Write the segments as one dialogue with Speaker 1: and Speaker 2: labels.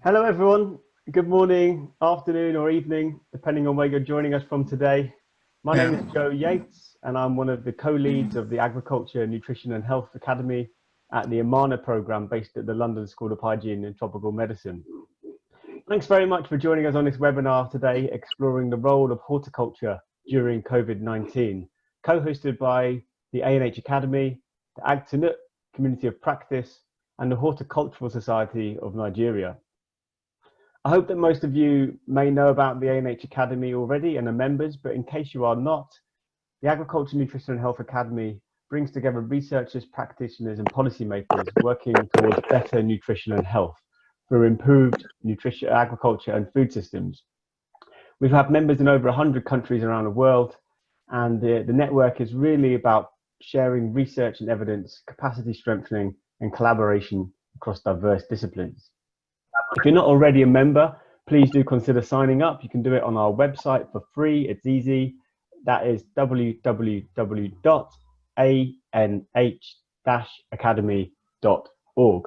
Speaker 1: Hello everyone, good morning, afternoon or evening, depending on where you're joining us from today. My name is Joe Yates and I'm one of the co-leads of the Agriculture, Nutrition and Health Academy at the Amana programme based at the London School of Hygiene and Tropical Medicine. Thanks very much for joining us on this webinar today, exploring the role of horticulture during COVID-19, co-hosted by the ANH Academy, the Ag2Nut Community of Practice and the Horticultural Society of Nigeria. I hope that most of you may know about the ANH Academy already and are members, but in case you are not, the Agriculture, Nutrition and Health Academy brings together researchers, practitioners and policymakers working towards better nutrition and health through improved nutrition, agriculture and food systems. We've had members in over 100 countries around the world, and the network is really about sharing research and evidence, capacity strengthening and collaboration across diverse disciplines. If you're not already a member, please do consider signing up. You can do it on our website for free. It's easy. That is www.anh-academy.org.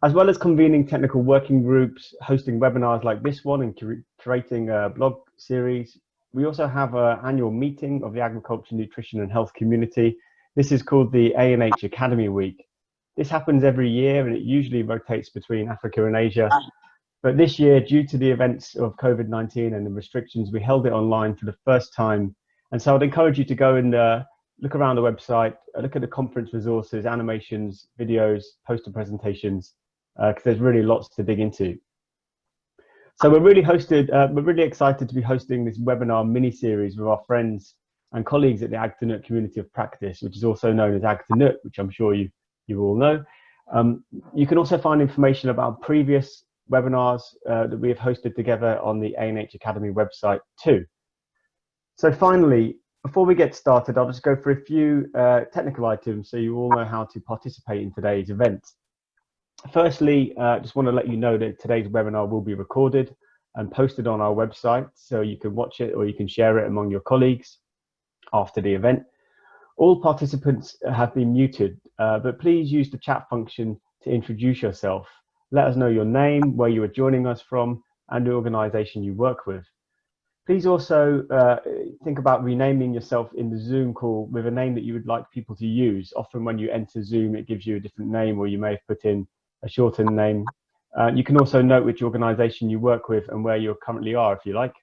Speaker 1: As well as convening technical working groups, hosting webinars like this one and creating a blog series, we also have an annual meeting of the Agriculture, Nutrition and Health community. This is called the ANH Academy Week. This happens every year and it usually rotates between Africa and Asia. But this year, due to the events of COVID-19 and the restrictions, we held it online for the first time. And so I'd encourage you to go and look around the website, look at the conference resources, animations, videos, poster presentations, because there's really lots to dig into. So we're really excited to be hosting this webinar mini-series with our friends and colleagues at the Ag2Nut Community of Practice, which is also known as Ag2Nut, which I'm sure you all know. You can also find information about previous webinars that we have hosted together on the ANH Academy website too. So finally, before we get started, I'll just go through a few technical items so you all know how to participate in today's event. Firstly, just want to let you know that today's webinar will be recorded and posted on our website, so you can watch it or you can share it among your colleagues after the event. All participants have been muted, but please use the chat function to introduce yourself. Let us know your name, where you are joining us from, and the organization you work with. Please also think about renaming yourself in the Zoom call with a name that you would like people to use. Often when you enter Zoom, it gives you a different name, or you may have put in a shortened name. You can also note which organization you work with and where you currently are, if you like.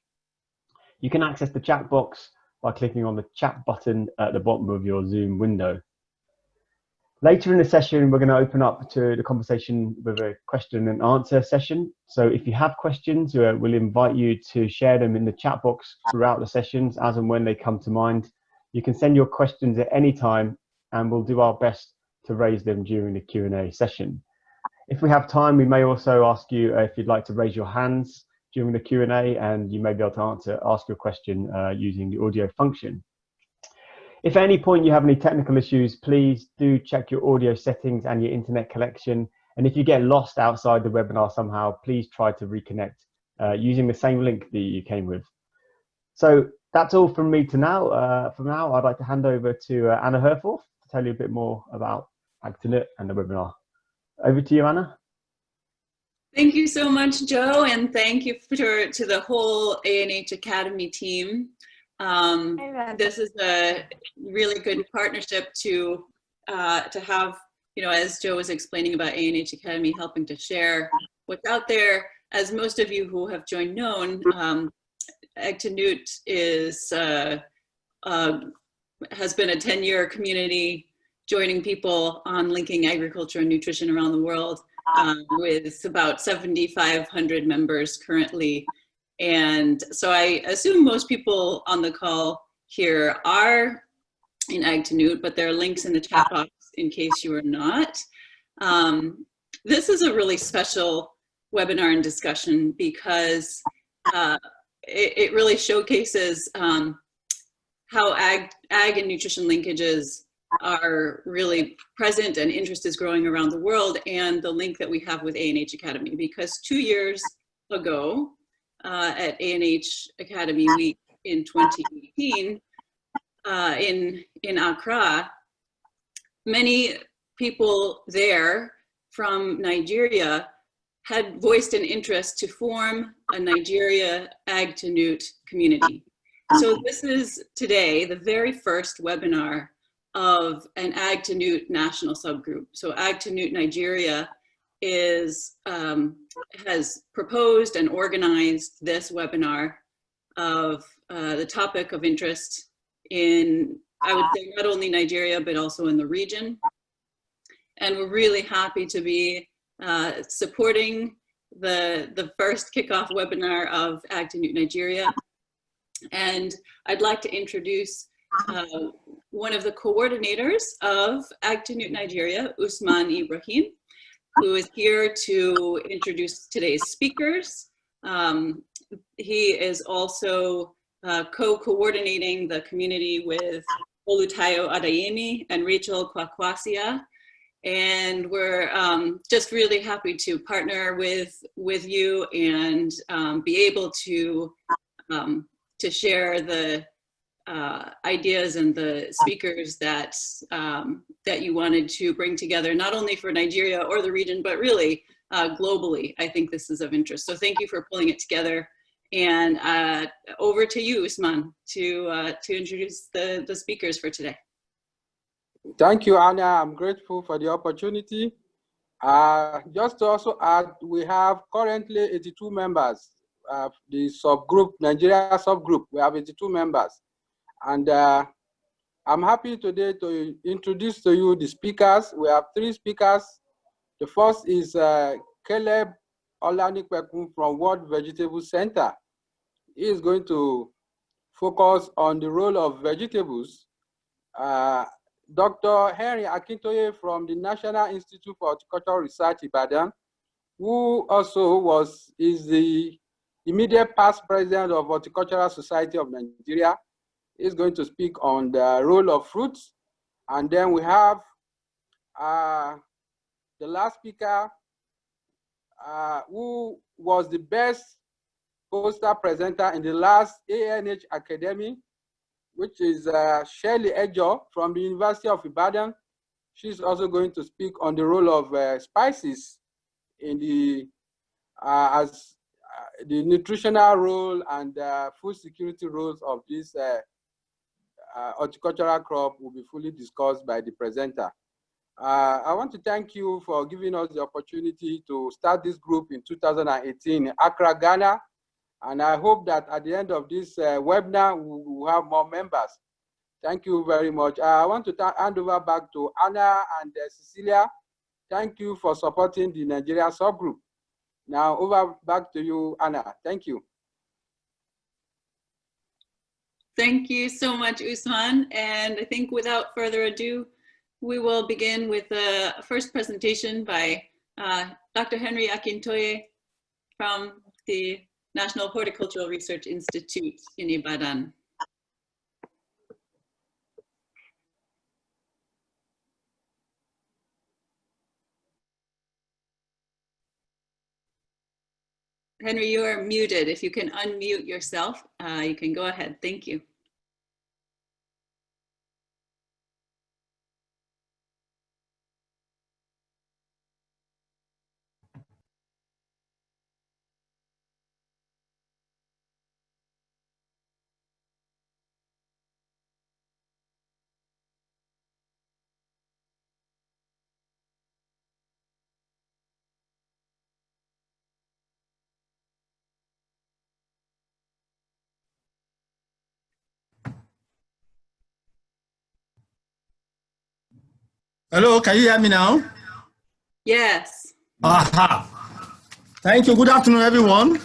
Speaker 1: You can access the chat box by clicking on the chat button at the bottom of your Zoom window. Later in the session, we're going to open up to the conversation with a question and answer session. So if you have questions, we'll invite you to share them in the chat box throughout the sessions as and when they come to mind. You can send your questions at any time and we'll do our best to raise them during the Q&A session. If we have time, we may also ask you if you'd like to raise your hands during the Q&A, and you may be able to ask your question using the audio function. If at any point you have any technical issues, please do check your audio settings and your internet connection. And if you get lost outside the webinar somehow, please try to reconnect using the same link that you came with. So that's all from me for now, I'd like to hand over to Anna Herforth to tell you a bit more about Ag2Nut and the webinar. Over to you, Anna.
Speaker 2: Thank you so much, Joe, and thank you to the whole ANH Academy team. This is a really good partnership to have, as Joe was explaining about ANH Academy, helping to share what's out there. As most of you who have joined known, Ag2Nut has been a 10-year community joining people on linking agriculture and nutrition around the world. With about 7,500 members currently. And so I assume most people on the call here are in Ag2Nut, but there are links in the chat box in case you are not. This is a really special webinar and discussion because it really showcases how ag and nutrition linkages are really present and interest is growing around the world, and the link that we have with ANH Academy, because 2 years ago at ANH Academy Week in 2018 in Accra, many people there from Nigeria had voiced an interest to form a Nigeria Ag2Nut community. So this is today the very first webinar of an Ag2Nut national subgroup. So Ag2Nut Nigeria is, has proposed and organized this webinar of the topic of interest in, I would say, not only Nigeria, but also in the region. And we're really happy to be supporting the first kickoff webinar of Ag2Nut Nigeria. And I'd like to introduce one of the coordinators of Ag2Nut Nigeria, Usman Ibrahim, who is here to introduce today's speakers. He is also co-coordinating the community with Olutayo Adeyemi and Rachel Kwakwasia. And we're just really happy to partner with you and be able to share the ideas and the speakers that that you wanted to bring together, not only for Nigeria or the region, but really globally. I think this is of interest. So thank you for pulling it together. And over to you, Usman, to introduce the speakers for today.
Speaker 3: Thank you, Anna. I'm grateful for the opportunity. Just to also add, we have currently 82 members. The subgroup, Nigeria subgroup, we have 82 members. And I'm happy today to introduce to you the speakers. We have 3 speakers. The first is Caleb Olanikpekun from World Vegetable Center. He is going to focus on the role of vegetables. Dr. Henry Akintoye from the National Institute for Horticultural Research, Ibadan, who also is the immediate past president of Horticultural Society of Nigeria, is going to speak on the role of fruits. And then we have the last speaker, who was the best poster presenter in the last ANH Academy, which is Shirley Ejo from the University of Ibadan. She's also going to speak on the role of spices in the as the nutritional role and food security roles of this horticultural crop will be fully discussed by the presenter. I want to thank you for giving us the opportunity to start this group in 2018 in Accra, Ghana. And I hope that at the end of this webinar, we will have more members. Thank you very much. I want to hand over back to Anna and Cecilia. Thank you for supporting the Nigeria subgroup. Now over back to you, Anna. Thank you.
Speaker 2: Thank you so much, Usman. And I think without further ado, we will begin with the first presentation by Dr. Henry Akintoye from the National Horticultural Research Institute in Ibadan. Henry, you are muted. If you can unmute yourself, you can go ahead. Thank you.
Speaker 4: Hello, can you hear me now?
Speaker 2: Yes.
Speaker 4: Aha. Thank you. Good afternoon, everyone.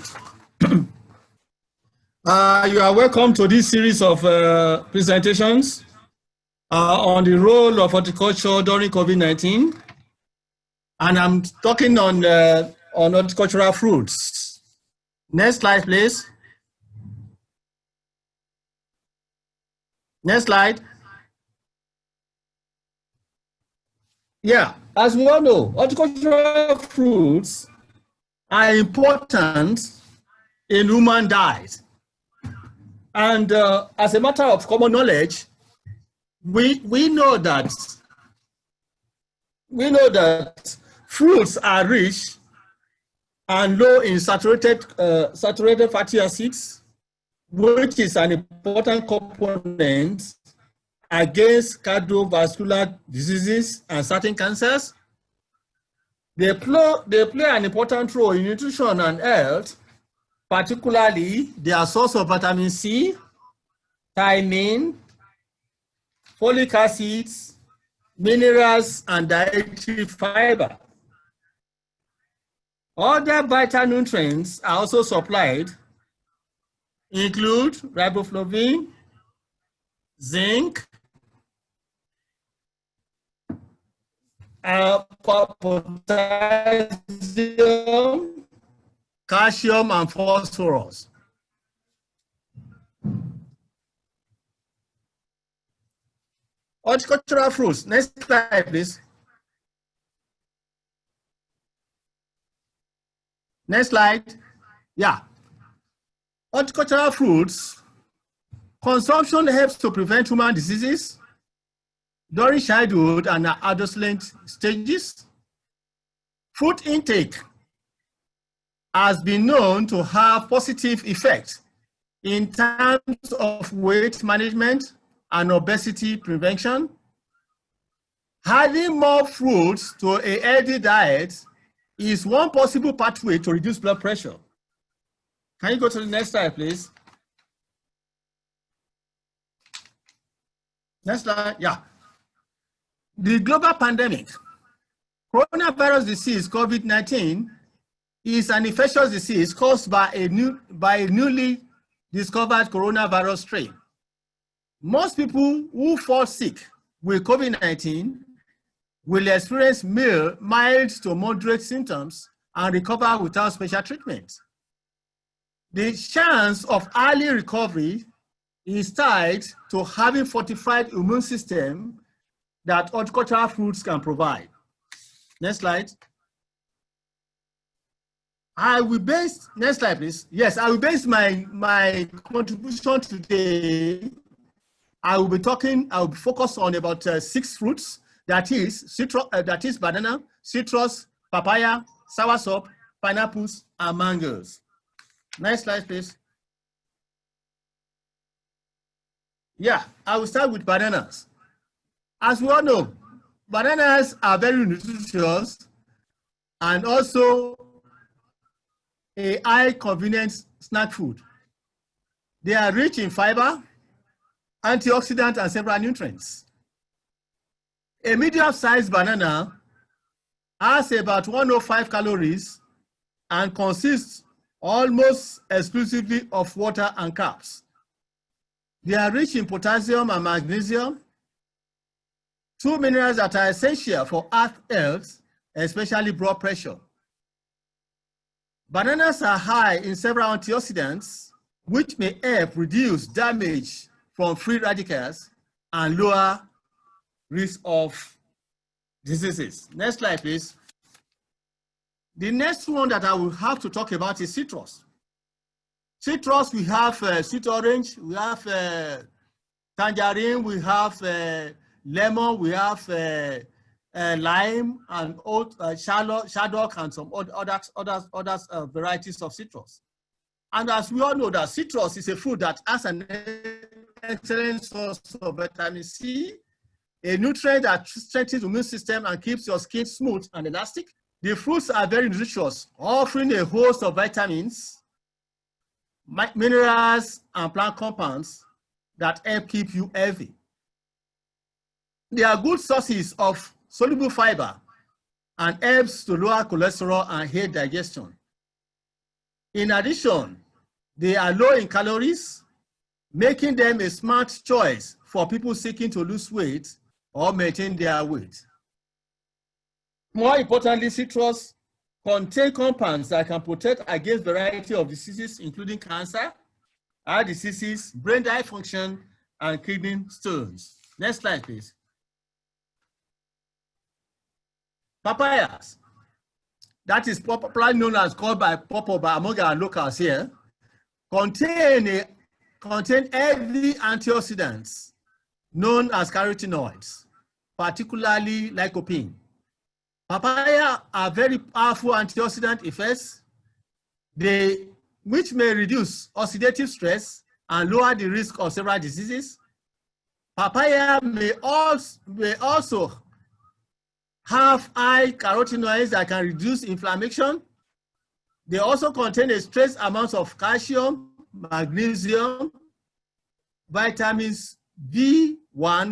Speaker 4: You are welcome to this series of presentations on the role of horticulture during COVID-19. And I'm talking on horticultural fruits. Next slide, please. Next slide. Yeah, as we all know, horticultural fruits are important in human diet. And as a matter of common knowledge, we know that fruits are rich and low in saturated fatty acids, which is an important component against cardiovascular diseases and certain cancers. They play an important role in nutrition and health, particularly they are source of vitamin C, thiamine, folic acids, minerals, and dietary fiber. Other vital nutrients are also supplied, include riboflavin, zinc, potassium, calcium, and phosphorus. Horticultural fruits. Next slide, please. Next slide. Yeah. Horticultural fruits. Consumption helps to prevent human diseases during childhood and adolescent stages. Fruit intake has been known to have positive effects in terms of weight management and obesity prevention. Adding more fruits to a healthy diet is one possible pathway to reduce blood pressure. Can you go to the next slide, please? Next slide, yeah. The global pandemic, coronavirus disease, COVID-19, is an infectious disease caused by a newly discovered coronavirus strain. Most people who fall sick with COVID-19 will experience mild to moderate symptoms and recover without special treatment. The chance of early recovery is tied to having fortified immune system that horticultural fruits can provide. Next slide. Next slide, please. Yes, I will base my contribution today. I will be focused on about 6 fruits, that is banana, citrus, papaya, soursop, pineapples, and mangoes. Next slide, please. Yeah, I will start with bananas. As we all know, bananas are very nutritious and also a high convenience snack food. They are rich in fiber, antioxidant, and several nutrients. A medium-sized banana has about 105 calories and consists almost exclusively of water and carbs. They are rich in potassium and magnesium, 2 minerals that are essential for heart health, especially blood pressure. Bananas are high in several antioxidants, which may help reduce damage from free radicals and lower risk of diseases. Next slide, please. The next one that I will have to talk about is citrus. Citrus, we have sweet orange, we have tangerine, we have lemon, we have lime, and shaddock, and some other varieties of citrus. And as we all know, that citrus is a fruit that has an excellent source of vitamin C, a nutrient that strengthens the immune system and keeps your skin smooth and elastic. The fruits are very nutritious, offering a host of vitamins, minerals, and plant compounds that help keep you healthy. They are good sources of soluble fiber and helps to lower cholesterol and aid digestion. In addition, they are low in calories, making them a smart choice for people seeking to lose weight or maintain their weight. More importantly, citrus contain compounds that can protect against a variety of diseases, including cancer, heart diseases, brain dysfunction, and kidney stones. Next slide, please. Papayas, that is popularly known as called by among our locals here, contain heavy antioxidants known as carotenoids, particularly lycopene. Papaya are very powerful antioxidant effects which may reduce oxidative stress and lower the risk of several diseases. Papaya may also have high carotenoids that can reduce inflammation. They also contain a trace amount of calcium, magnesium, vitamins B1,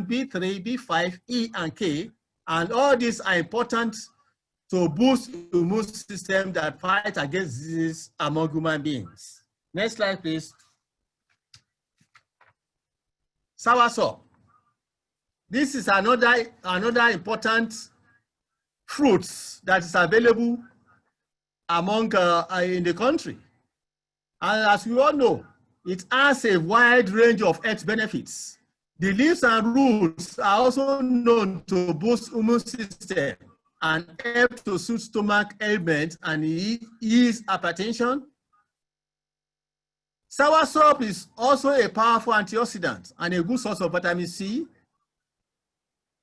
Speaker 4: B3, B5, E, and K, and all these are important to boost the immune system that fight against disease among human beings. Next slide, please. Soursop. This is another important fruit that is available among in the country. And as we all know, it has a wide range of health benefits. The leaves and roots are also known to boost immune system and help to soothe stomach ailments and ease hypertension. Soursop is also a powerful antioxidant and a good source of vitamin C,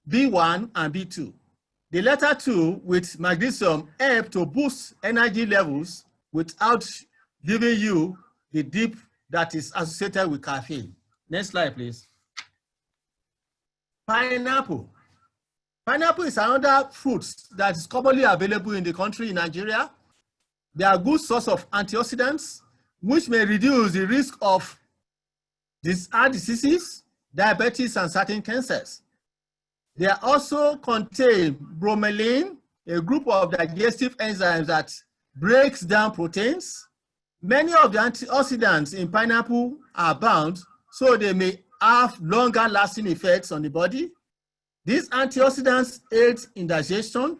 Speaker 4: B1, and B2. The latter two with magnesium help to boost energy levels without giving you the dip that is associated with caffeine. Next slide, please. Pineapple. Pineapple is another fruit that is commonly available in the country in Nigeria. They are a good source of antioxidants, which may reduce the risk of heart diseases, diabetes, and certain cancers. They also contain bromelain, a group of digestive enzymes that breaks down proteins. Many of the antioxidants in pineapple are bound, so they may have longer lasting effects on the body. These antioxidants aid in digestion,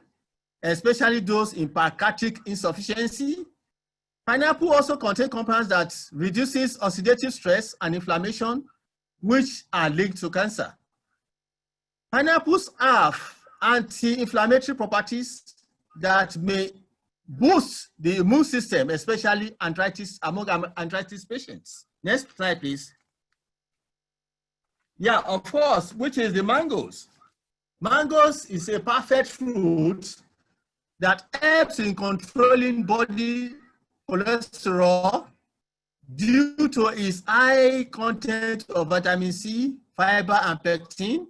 Speaker 4: especially those in pancreatic insufficiency. Pineapple also contains compounds that reduces oxidative stress and inflammation, which are linked to cancer. Pineapples have anti-inflammatory properties that may boost the immune system, especially arthritis among arthritis patients. Next slide, please. Yeah, of course, which is the mangoes. Mangoes is a perfect fruit that helps in controlling body cholesterol due to its high content of vitamin C, fiber, and pectin.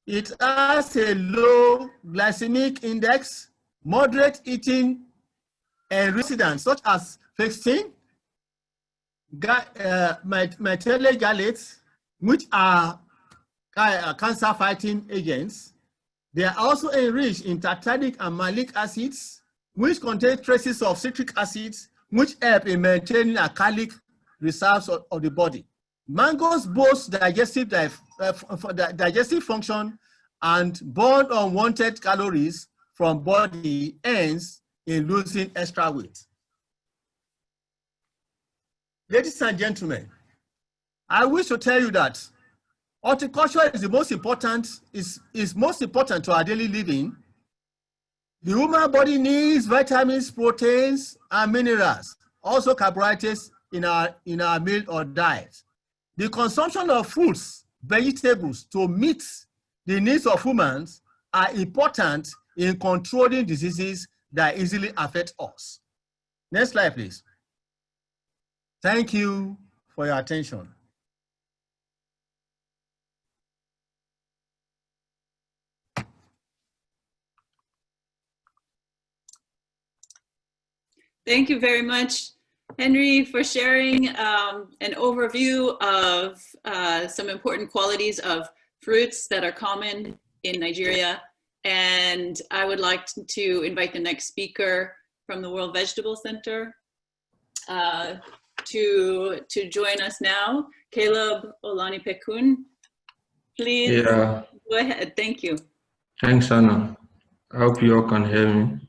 Speaker 4: It has a low glycemic index, moderate eating and residents such as pectin, methylated galates, which are cancer-fighting agents. They are also enriched in tartaric and malic acids, which contain traces of citric acids, which help in maintaining alkalic reserves of the body. Mangoes boast digestive function and burn unwanted calories from body, ends in losing extra weight. Ladies and gentlemen, I wish to tell you that horticulture is the most important, is most important to our daily living. The human body needs vitamins, proteins, and minerals, also carbohydrates in our meal or diet. The consumption of fruits, vegetables to meet the needs of humans are important in controlling diseases that easily affect us. Next slide, please. Thank you for your attention.
Speaker 2: Thank you very much, Henry, for sharing an overview of some important qualities of fruits that are common in Nigeria. And I would like to invite the next speaker from the World Vegetable Center to join us now. Caleb Olanipekun, please go ahead. Thank you.
Speaker 5: Thanks, Anna. I hope you all can hear me.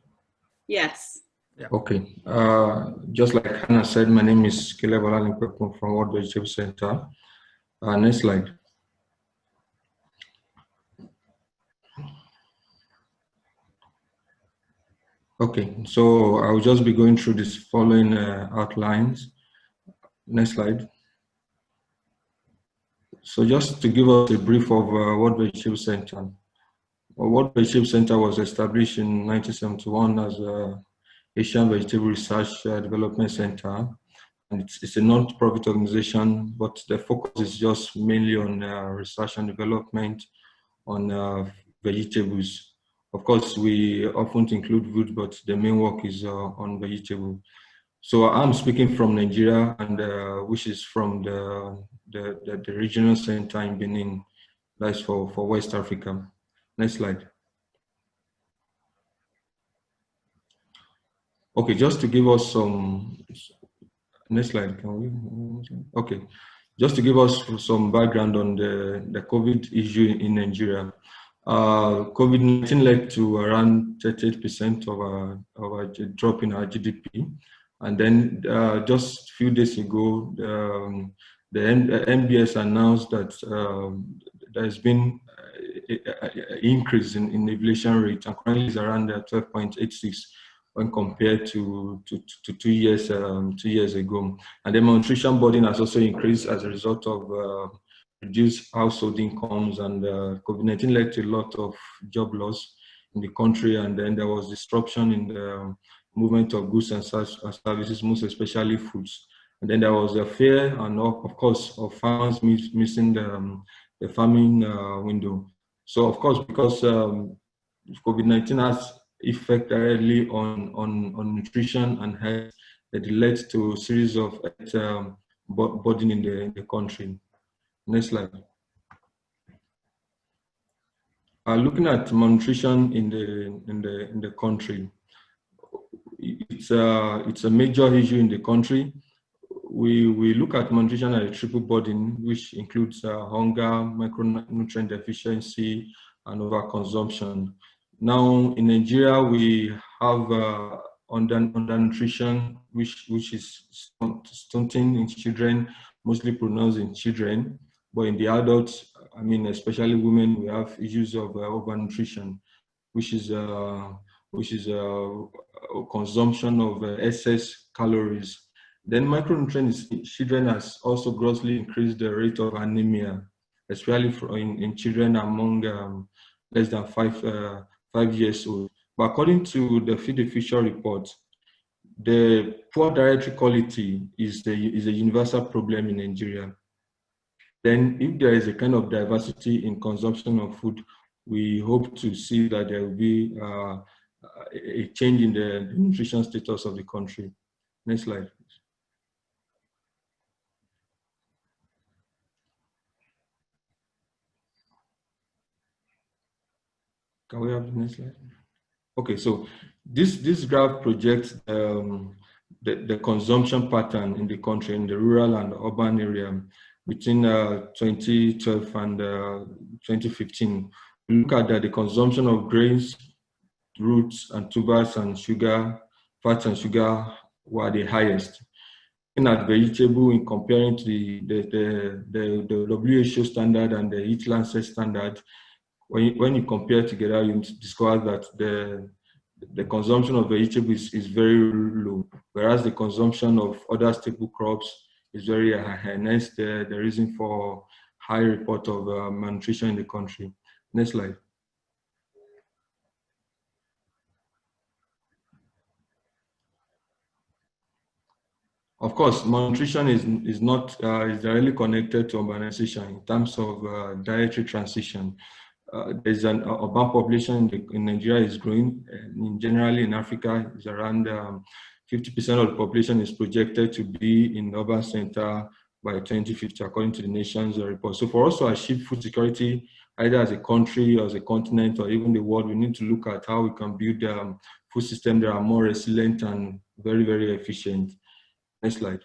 Speaker 2: Yes.
Speaker 5: Yeah. Okay. Just like Hannah said, my name is Caleb Olanipekun from World Vegetable Center. Next slide. Okay, so I'll just be going through this following outlines. Next slide. So just to give us a brief of World Vegetable Center. World Vegetable Center was established in 1971 as Asian Vegetable Research Development Center. And it's a non-profit organization, but the focus is just mainly on research and development on vegetables. Of course, we often include food, but the main work is on vegetable. So I'm speaking from Nigeria, and which is from the regional center in Benin. That's for West Africa. Next slide. Okay, just to give us some, next slide, can we? Okay, just to give us some background on the COVID issue in Nigeria. COVID-19 led to around 38% of our drop in our GDP. And then just a few days ago, the MBS announced that there's been an increase in inflation rate, and currently is around 12.86 when compared to 2 years ago. And the malnutrition burden has also increased as a result of reduced household incomes, and COVID-19 led to a lot of job loss in the country, and then there was disruption in the movement of goods and services, most especially foods. And then there was a fear, and of course, of farmers missing the farming window. So of course, because COVID-19 has effect directly on nutrition and health, that led to a series of burden in the country. Next slide. Looking at malnutrition in the country, it's a major issue in the country. We look at malnutrition as a triple burden, which includes hunger, micronutrient deficiency, and overconsumption. Now in Nigeria, we have undernutrition, which is stunting in children, mostly pronounced in children, but in the adults, I mean, especially women, we have issues of overnutrition, which is consumption of excess calories. Then micronutrients in children has also grossly increased the rate of anemia, especially in children among less than 5 years old. But according to the Feed the Future report, the poor dietary quality is a universal problem in Nigeria. Then if there is a kind of diversity in consumption of food, we hope to see that there will be a change in the nutrition status of the country. Next slide. Can we have the next slide? Okay, so this graph projects the consumption pattern in the country, in the rural and urban area between 2012 and 2015. We look at the consumption of grains, roots and tubers and sugar, fats and sugar were the highest. Looking at vegetable in comparing to the WHO standard and the Eat Lancet standard, when you compare together, you discover that the consumption of vegetables is very low, whereas the consumption of other staple crops is very high, and hence the reason for high report of malnutrition in the country. Next slide. Of course, malnutrition is directly connected to urbanization in terms of dietary transition. There's an urban population in Nigeria is growing. Generally in Africa, it's around 50% of the population is projected to be in urban center by 2050, according to the nation's report. So for us to achieve food security, either as a country or as a continent or even the world, we need to look at how we can build food systems that are more resilient and very, very efficient. Next slide.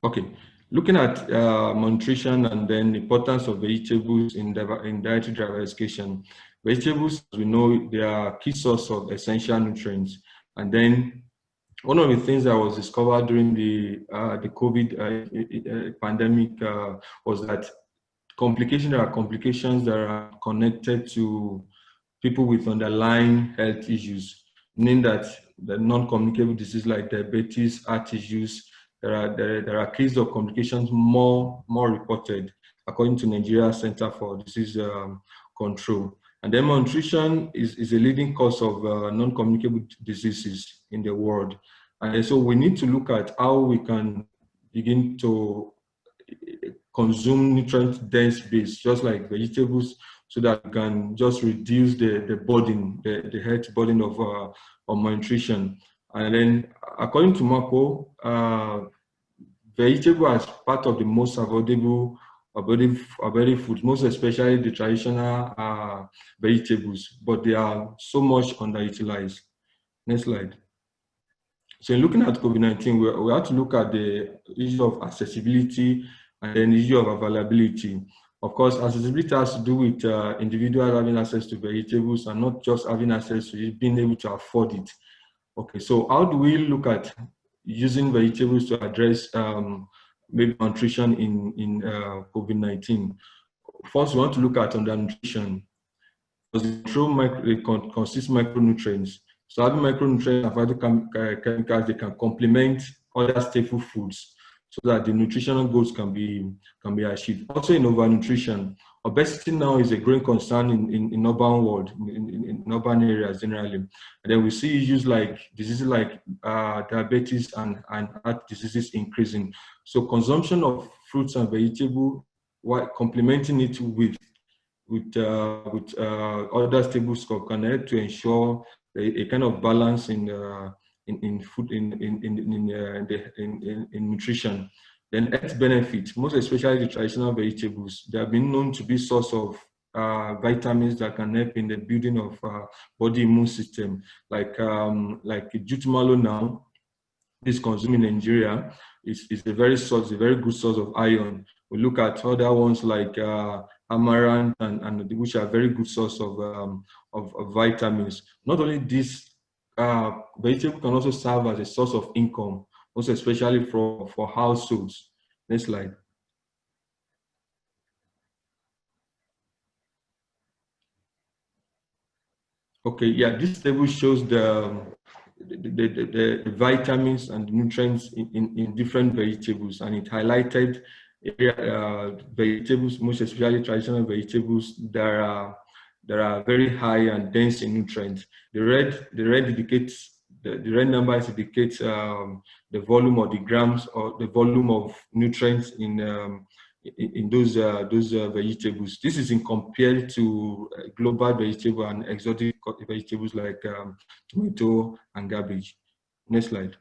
Speaker 5: Okay, looking at malnutrition and then the importance of vegetables in dietary diversification. Vegetables, as we know, they are a key source of essential nutrients. And then one of the things that was discovered during the COVID pandemic was that there are complications that are connected to people with underlying health issues, meaning that the non-communicable disease like diabetes, heart issues, there are cases of complications more reported, according to Nigeria Center for Disease Control. And then malnutrition is a leading cause of non-communicable diseases in the world. And so we need to look at how we can begin to consume nutrient-dense base, just like vegetables, so that we can just reduce the burden, the health burden of malnutrition. And then, according to Marco, vegetable as part of the most avoidable foods, most especially the traditional vegetables, but they are so much underutilized. Next slide. So in looking at COVID-19, we have to look at the issue of accessibility and then the issue of availability. Of course, accessibility has to do with individuals having access to vegetables and not just having access to it, being able to afford it. Okay, so how do we look at using vegetables to address maybe nutrition in COVID-19? First, we want to look at undernutrition. It consists of micronutrients. So having micronutrients and phytochemicals, they can complement other staple foods so that the nutritional goals can be achieved. Also in overnutrition, obesity now is a growing concern in urban world, in urban areas generally. And then we see issues like diseases like diabetes and heart diseases increasing. So consumption of fruits and vegetables, while complementing it with other staples can help to ensure a kind of balance in food in nutrition. Then health benefits, most especially the traditional vegetables, they have been known to be source of vitamins that can help in the building of body immune system. Like jutumalo now is consumed in Nigeria is a very good source of iron. We look at other ones like amaranth and which are very good source of vitamins. Not only this, vegetable can also serve as a source of income, also especially for households. Next slide. Okay, yeah, this table shows the vitamins and nutrients in different vegetables, and it highlighted vegetables, most especially traditional vegetables, that are very high and dense in nutrients. The red indicates the red numbers indicate the volume or the grams or the volume of nutrients in those vegetables. This is in compared to global vegetable and exotic vegetables like tomato and cabbage. Next slide.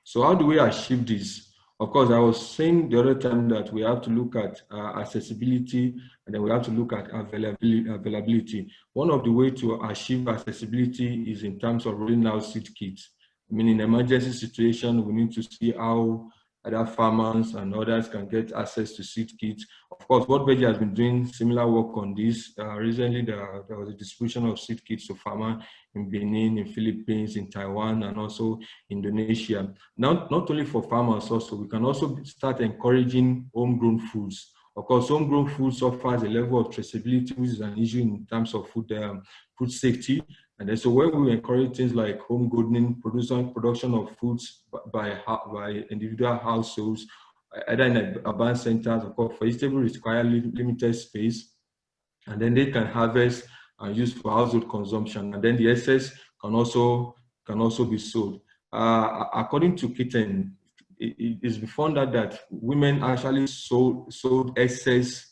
Speaker 5: So how do we achieve this? Of course, I was saying the other time that we have to look at accessibility, and then we have to look at availability. One of the ways to achieve accessibility is in terms of rolling out seed kits. I mean, in emergency situation, we need to see how other farmers and others can get access to seed kits. Of course, World Veggie has been doing similar work on this. Recently, there was a distribution of seed kits to farmers in Benin, in Philippines, in Taiwan, and also Indonesia. Not only for farmers, also we can also start encouraging homegrown foods. Of course, homegrown foods offers a level of traceability, which is an issue in terms of food safety. And then, so when we encourage things like home gardening, production of foods by individual households, either in urban centers, of course, vegetables require limited space, and then they can harvest and use for household consumption, and then the excess can also be sold. According to Kitten, it's been found that women actually sold excess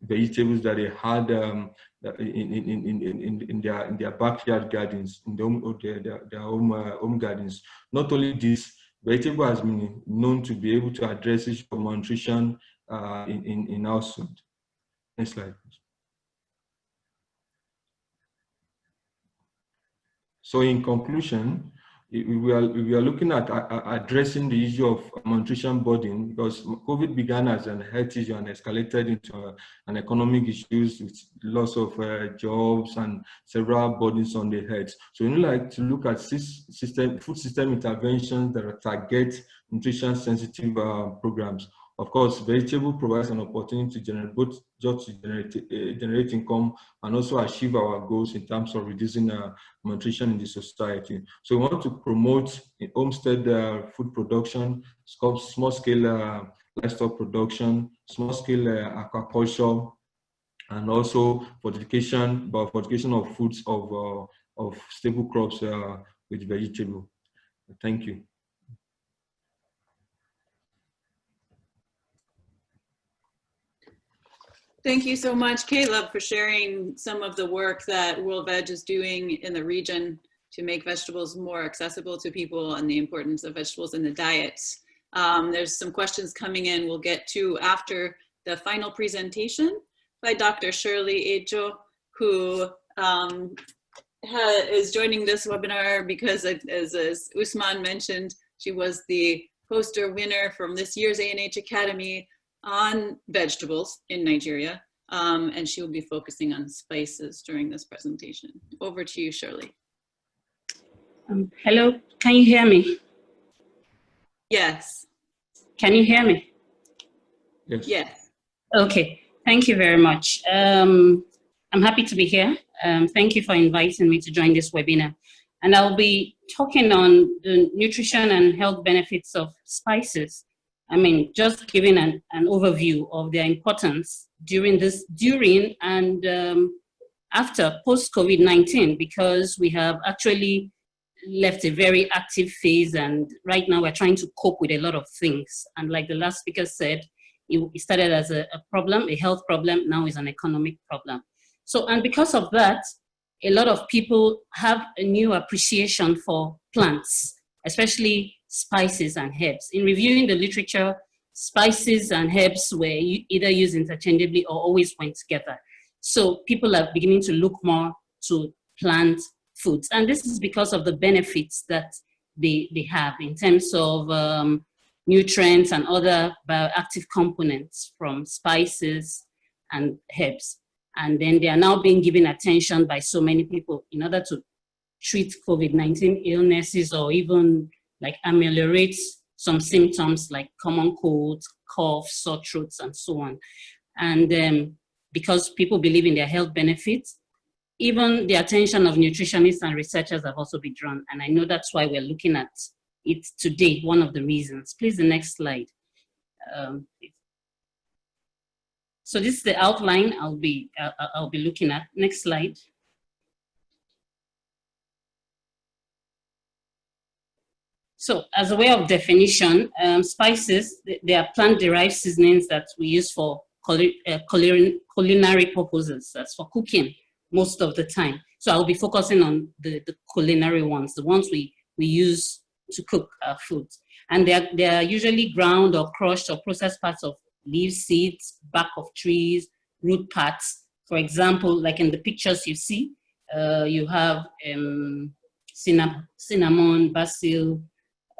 Speaker 5: vegetables that they had in their backyard gardens, in their home gardens. Not only this, vegetable has been known to be able to address issues of malnutrition in household. Next slide, please. So in conclusion, we are looking at addressing the issue of malnutrition burden, because COVID began as an health issue and escalated into an economic issues with loss of jobs and several burdens on the health. So we like to look at food system interventions that target nutrition sensitive programs. Of course, vegetable provides an opportunity to generate both just to generate income and also achieve our goals in terms of reducing malnutrition in the society. So we want to promote homestead food production, small-scale livestock production, small-scale aquaculture, and also fortification of foods of staple crops with vegetable. Thank you.
Speaker 2: Thank you so much, Caleb, for sharing some of the work that World Veg is doing in the region to make vegetables more accessible to people and the importance of vegetables in the diets. There's some questions coming in we'll get to after the final presentation by Dr. Shirley Ejo, who is joining this webinar because, as Usman mentioned, she was the poster winner from this year's ANH Academy on vegetables in Nigeria, and she will be focusing on spices during this presentation. Over to you, Shirley.
Speaker 6: Hello, can you hear me?
Speaker 2: Yes.
Speaker 6: Can you hear me?
Speaker 5: Yes.
Speaker 2: Yes.
Speaker 6: Okay, thank you very much. I'm happy to be here. Thank you for inviting me to join this webinar. And I'll be talking on the nutrition and health benefits of spices. I mean, just giving an overview of their importance during and after post-COVID-19, because we have actually left a very active phase, and right now we're trying to cope with a lot of things. And like the last speaker said, it started as a problem, a health problem, now is an economic problem. So, and because of that, a lot of people have a new appreciation for plants, especially spices and herbs. In reviewing the literature, spices and herbs were either used interchangeably or always went together. So people are beginning to look more to plant foods. And this is because of the benefits that they have in terms of nutrients and other bioactive components from spices and herbs. And then they are now being given attention by so many people in order to treat COVID-19 illnesses or even like ameliorate some symptoms like common colds, cough, sore throats, and so on. And because people believe in their health benefits, even the attention of nutritionists and researchers have also been drawn. And I know that's why we're looking at it today, one of the reasons. Please, the next slide. So this is the outline I'll be looking at. Next slide. So as a way of definition, spices, they are plant-derived seasonings that we use for culinary purposes. That's for cooking most of the time. So I'll be focusing on the culinary ones, the ones we use to cook our food. And they are usually ground or crushed or processed parts of leaves, seeds, bark of trees, root parts. For example, like in the pictures you see, you have cinnamon, basil,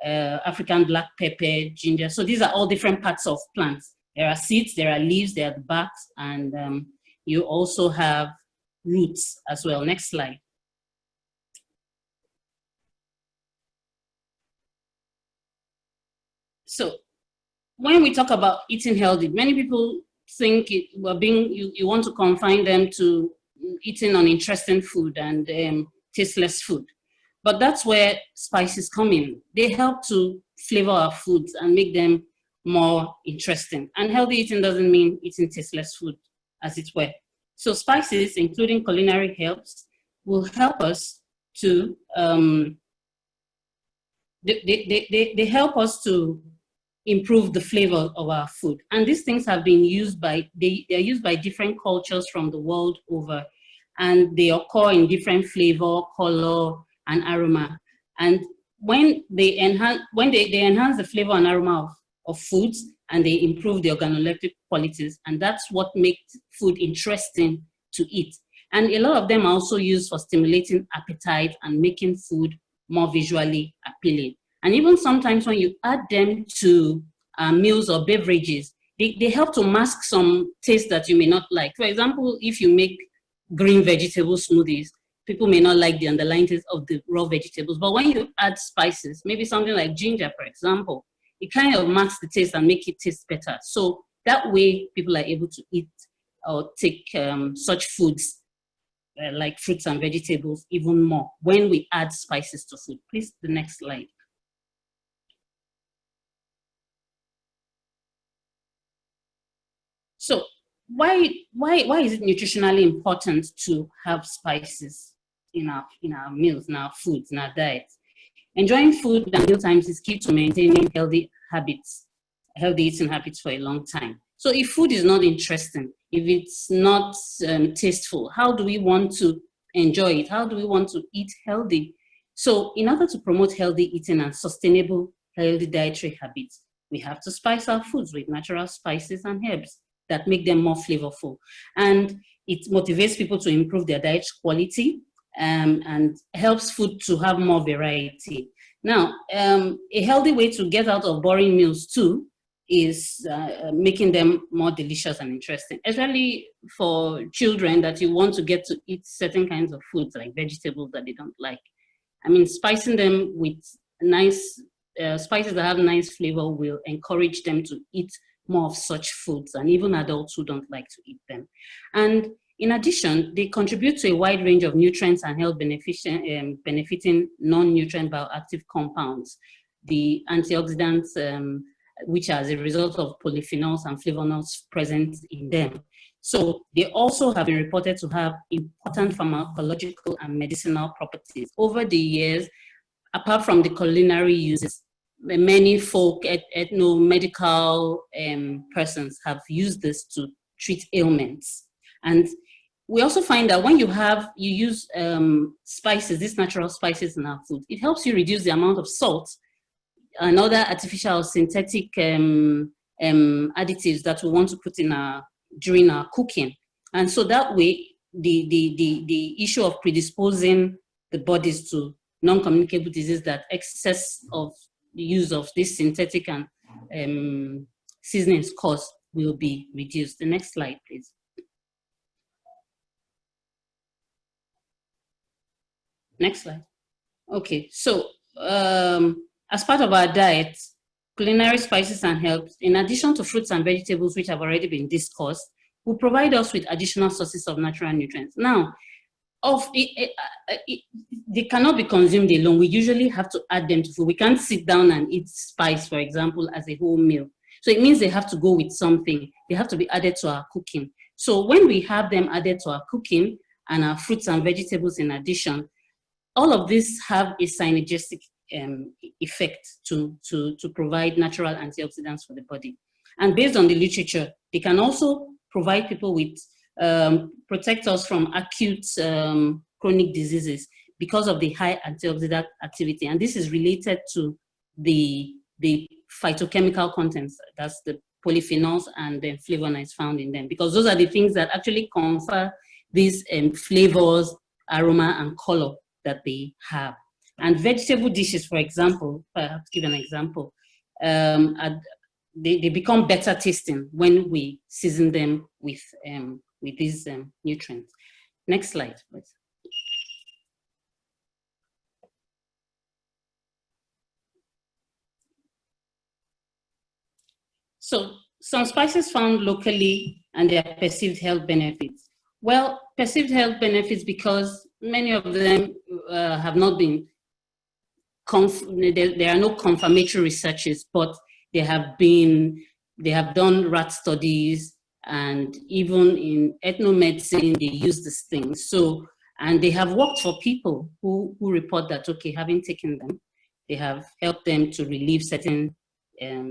Speaker 6: African black pepper, ginger. So these are all different parts of plants. There are seeds, there are leaves, there are the barks, and you also have roots as well. Next slide. So when we talk about eating healthy, many people think you want to confine them to eating uninteresting food and tasteless food. But that's where spices come in. They help to flavor our foods and make them more interesting. And healthy eating doesn't mean eating tasteless food, as it were. So spices, including culinary herbs, will help us to, they help us to improve the flavor of our food. And these things have been used they're used by different cultures from the world over, and they occur in different flavor, color, and aroma. And when they enhance the flavor and aroma of foods, and they improve the organoleptic qualities, and that's what makes food interesting to eat. And a lot of them are also used for stimulating appetite and making food more visually appealing. And even sometimes when you add them to meals or beverages, they help to mask some taste that you may not like. For example, if you make green vegetable smoothies, people may not like the underlying taste of the raw vegetables. But when you add spices, maybe something like ginger, for example, it kind of masks the taste and make it taste better. So that way people are able to eat or take such foods like fruits and vegetables even more when we add spices to food. Please, the next slide. So why is it nutritionally important to have spices in our meals, in our foods, in our diets? Enjoying food and meal times is key to maintaining healthy eating habits for a long time. So if food is not interesting, if it's not tasteful, how do we want to enjoy it? How do we want to eat healthy? So in order to promote healthy eating and sustainable healthy dietary habits, we have to spice our foods with natural spices and herbs that make them more flavorful. And it motivates people to improve their diet quality and helps food to have more variety. Now, a healthy way to get out of boring meals too is making them more delicious and interesting, especially for children that you want to get to eat certain kinds of foods like vegetables that they don't like. I mean, spicing them with nice spices that have nice flavor will encourage them to eat more of such foods, and even adults who don't like to eat them. And in addition, they contribute to a wide range of nutrients and health benefiting non-nutrient bioactive compounds, the antioxidants, which are as a result of polyphenols and flavonols present in them. So they also have been reported to have important pharmacological and medicinal properties. Over the years, apart from the culinary uses, many folk, ethno-medical persons have used this to treat ailments. And we also find that when you use spices, these natural spices in our food, it helps you reduce the amount of salt and other artificial synthetic additives that we want to put in during our cooking. And so that way, the issue of predisposing the bodies to non-communicable disease that excess of the use of this synthetic and seasonings cause will be reduced. The next slide, please. Next slide. Okay, so as part of our diet, culinary spices and herbs, in addition to fruits and vegetables, which have already been discussed, will provide us with additional sources of natural nutrients. Now, they cannot be consumed alone. We usually have to add them to food. We can't sit down and eat spice, for example, as a whole meal. So it means they have to go with something. They have to be added to our cooking. So when we have them added to our cooking and our fruits and vegetables in addition, all of this have a synergistic effect to provide natural antioxidants for the body. And based on the literature, they can also provide people with, protect us from acute chronic diseases because of the high antioxidant activity. And this is related to the phytochemical contents, that's the polyphenols and the flavonoids found in them, because those are the things that actually confer these flavors, aroma, and color that they have. And vegetable dishes, for example, perhaps give an example, they become better tasting when we season them with these nutrients. Next slide, please. So some spices found locally and their perceived health benefits. Well, perceived health benefits because many of them have not been, there are no confirmatory researches, but they have done rat studies, and even in ethnomedicine, they use these things. So, and they have worked for people who report that, okay, having taken them, they have helped them to relieve certain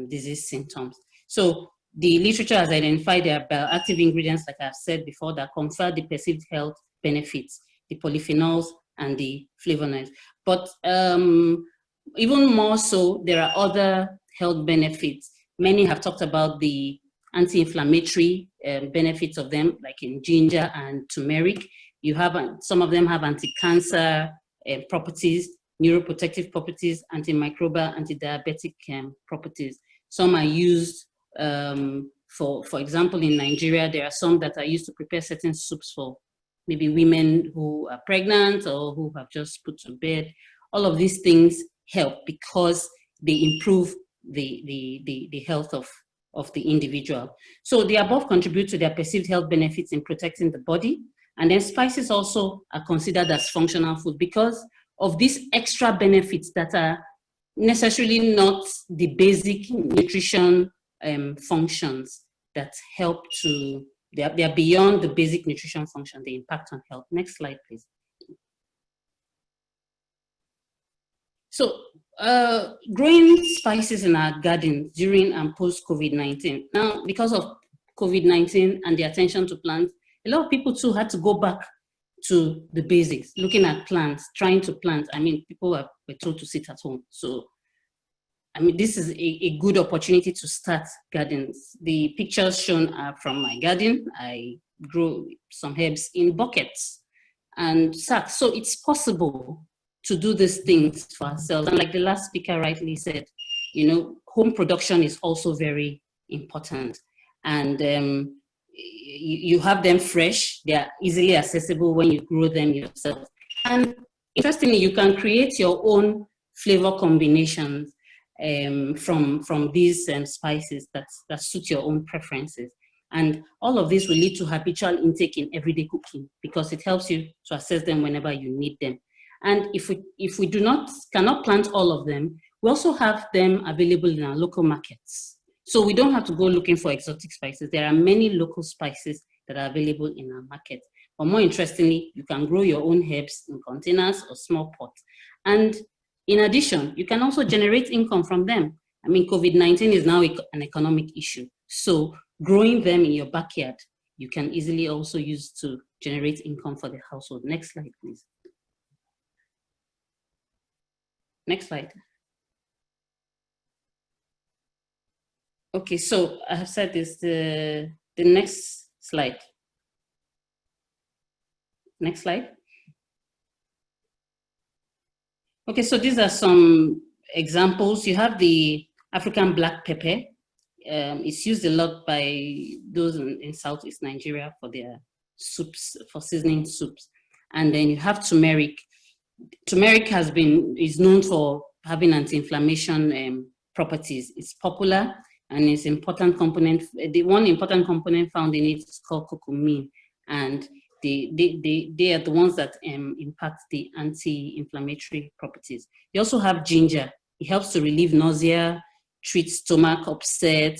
Speaker 6: disease symptoms. So the literature has identified there are bioactive ingredients, like I've said before, that confer the perceived health benefits, the polyphenols and the flavonoids. But even more so, there are other health benefits. Many have talked about the anti-inflammatory benefits of them, like in ginger and turmeric. You have some of them have anti-cancer properties, neuroprotective properties, antimicrobial, anti-diabetic properties. Some are used for example, in Nigeria, there are some that are used to prepare certain soups for maybe women who are pregnant or who have just put to bed. All of these things help because they improve the health of the individual. So the above contribute to their perceived health benefits in protecting the body. And then spices also are considered as functional food because of these extra benefits that are necessarily not the basic nutrition functions that help to, they are beyond the basic nutrition function, the impact on health. Next slide, please. So growing spices in our gardens during and post COVID-19. Now, because of COVID-19 and the attention to plants, a lot of people too had to go back to the basics, looking at plants, trying to plant. I mean, people were told to sit at home. So, I mean, this is a good opportunity to start gardens. The pictures shown are from my garden. I grow some herbs in buckets and sacks. So it's possible to do these things for ourselves. And like the last speaker rightly said, you know, home production is also very important. And you have them fresh, they are easily accessible when you grow them yourself. And interestingly, you can create your own flavor combinations from these spices that suit your own preferences. And all of this will lead to habitual intake in everyday cooking because it helps you to access them whenever you need them. And if we cannot plant all of them, we also have them available in our local markets. So we don't have to go looking for exotic spices. There are many local spices that are available in our market. But more interestingly, you can grow your own herbs in containers or small pots. And in addition, you can also generate income from them. I mean, COVID-19 is now an economic issue. So growing them in your backyard, you can easily also use to generate income for the household. Next slide, please. Next slide. Okay, so I have said this, the next slide. Next slide. Okay, so these are some examples. You have the African black pepper. It's used a lot by those in Southeast Nigeria for their soups, for seasoning soups. And then you have turmeric. Turmeric is known for having anti-inflammation properties. It's popular and it's important component. The one important component found in it is called curcumin, and they are the ones that impact the anti-inflammatory properties. You also have ginger. It helps to relieve nausea, treat stomach upset,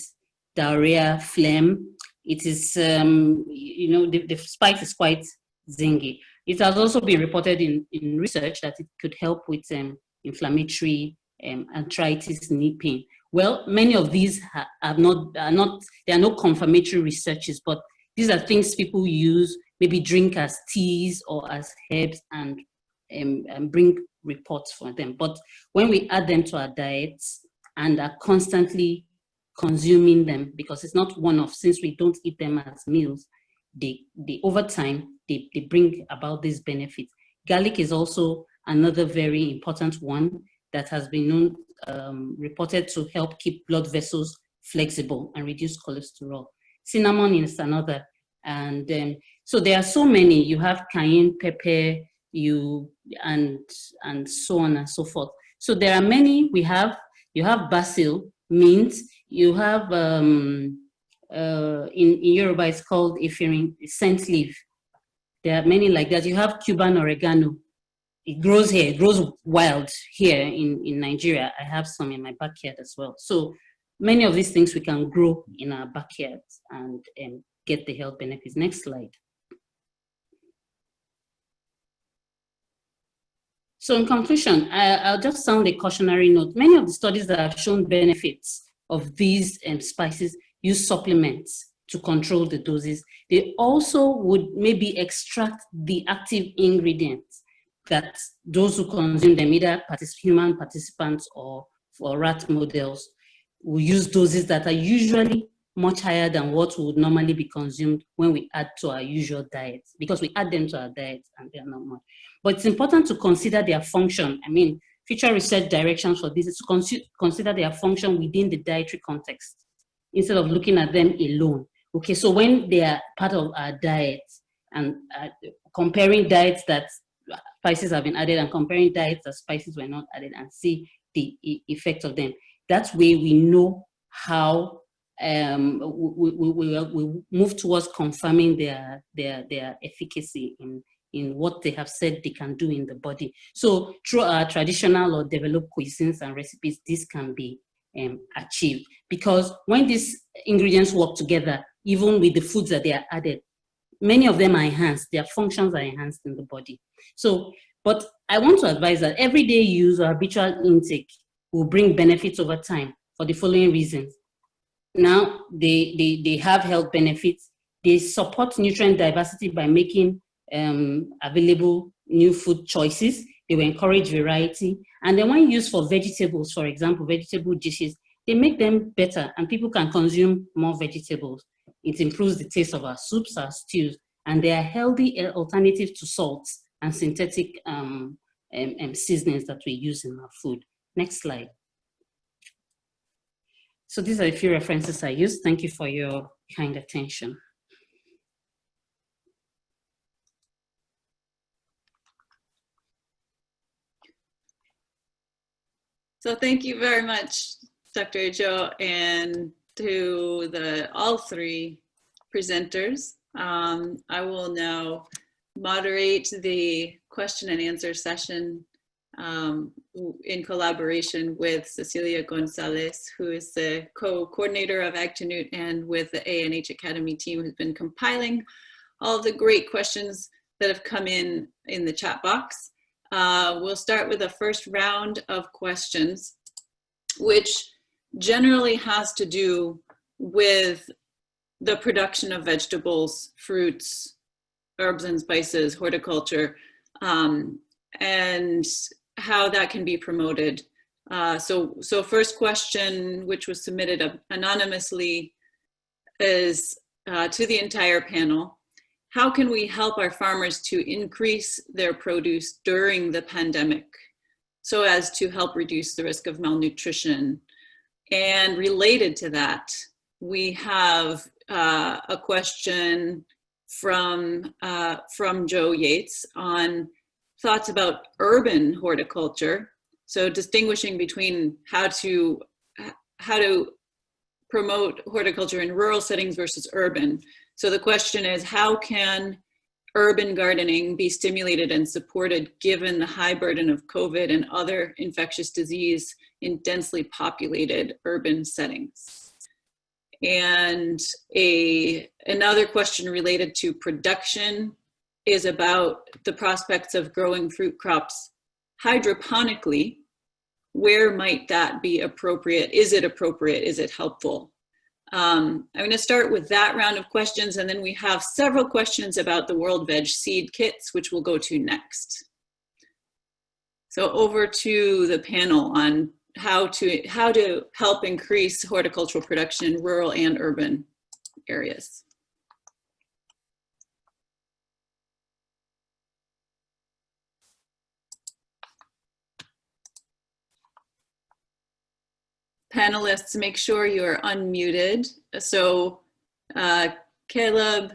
Speaker 6: diarrhea, phlegm. It is, you know, the spice is quite zingy. It has also been reported in research that it could help with inflammatory arthritis, knee pain. Well, many of these are no confirmatory researches, but these are things people use, maybe drink as teas or as herbs and bring reports for them. But when we add them to our diets and are constantly consuming them, because it's not one-off, since we don't eat them as meals, they over time, they bring about these benefits. Garlic is also another very important one that has been known, reported to help keep blood vessels flexible and reduce cholesterol. Cinnamon is another. And so there are so many. You have cayenne pepper, and so on and so forth. So there are many. You have basil, mint. You have in Yoruba it's called efirin, scent leaf. There are many like that. You have Cuban oregano. It grows here. It grows wild here in Nigeria. I have some in my backyard as well. So many of these things we can grow in our backyards and get the health benefits. Next slide. So in conclusion, I'll just sound a cautionary note. Many of the studies that have shown benefits of these spices use supplements to control the doses. They also would maybe extract the active ingredients that those who consume them, either human participants or for rat models, will use doses that are usually much higher than what would normally be consumed when we add to our usual diets, because we add them to our diets and they're not much. But it's important to consider their function. I mean, future research directions for this is to consider their function within the dietary context instead of looking at them alone. Okay, so when they are part of our diet and comparing diets that spices have been added and comparing diets that spices were not added and see the effect of them. that way we know how we move towards confirming their efficacy in what they have said they can do in the body. So through our traditional or developed cuisines and recipes, this can be achieved, because when these ingredients work together, even with the foods that they are added, many of them are enhanced, their functions are enhanced in the body. So, but I want to advise that everyday use or habitual intake will bring benefits over time for the following reasons. Now, they have health benefits. They support nutrient diversity by making available new food choices. They will encourage variety. And then when used for vegetables, for example, vegetable dishes, they make them better and people can consume more vegetables. It improves the taste of our soups, our stews, and they are healthy alternative to salts and synthetic seasonings that we use in our food. Next slide. So these are a few references I used. Thank you for your kind attention.
Speaker 2: So thank you very much, Dr. Ejo, and to all three presenters. I will now moderate the question and answer session in collaboration with Cecilia Gonzalez, who is the co-coordinator of Ag2Nut, and with the ANH Academy team, who's been compiling all of the great questions that have come in the chat box. We'll start with the first round of questions, which generally has to do with the production of vegetables, fruits, herbs and spices, horticulture, and how that can be promoted. So first question, which was submitted anonymously, is to the entire panel. How can we help our farmers to increase their produce during the pandemic so as to help reduce the risk of malnutrition? And related to that, we have a question from Joe Yates on thoughts about urban horticulture. So distinguishing between how to promote horticulture in rural settings versus urban. So the question is, how can urban gardening be stimulated and supported given the high burden of COVID and other infectious disease in densely populated urban settings? And another question related to production is about the prospects of growing fruit crops hydroponically. Where might that be appropriate? Is it appropriate? Is it helpful? I'm going to start with that round of questions, and then we have several questions about the World Veg Seed Kits, which we'll go to next. So over to the panel on how to help increase horticultural production in rural and urban areas. Panelists, make sure you are unmuted. So Caleb,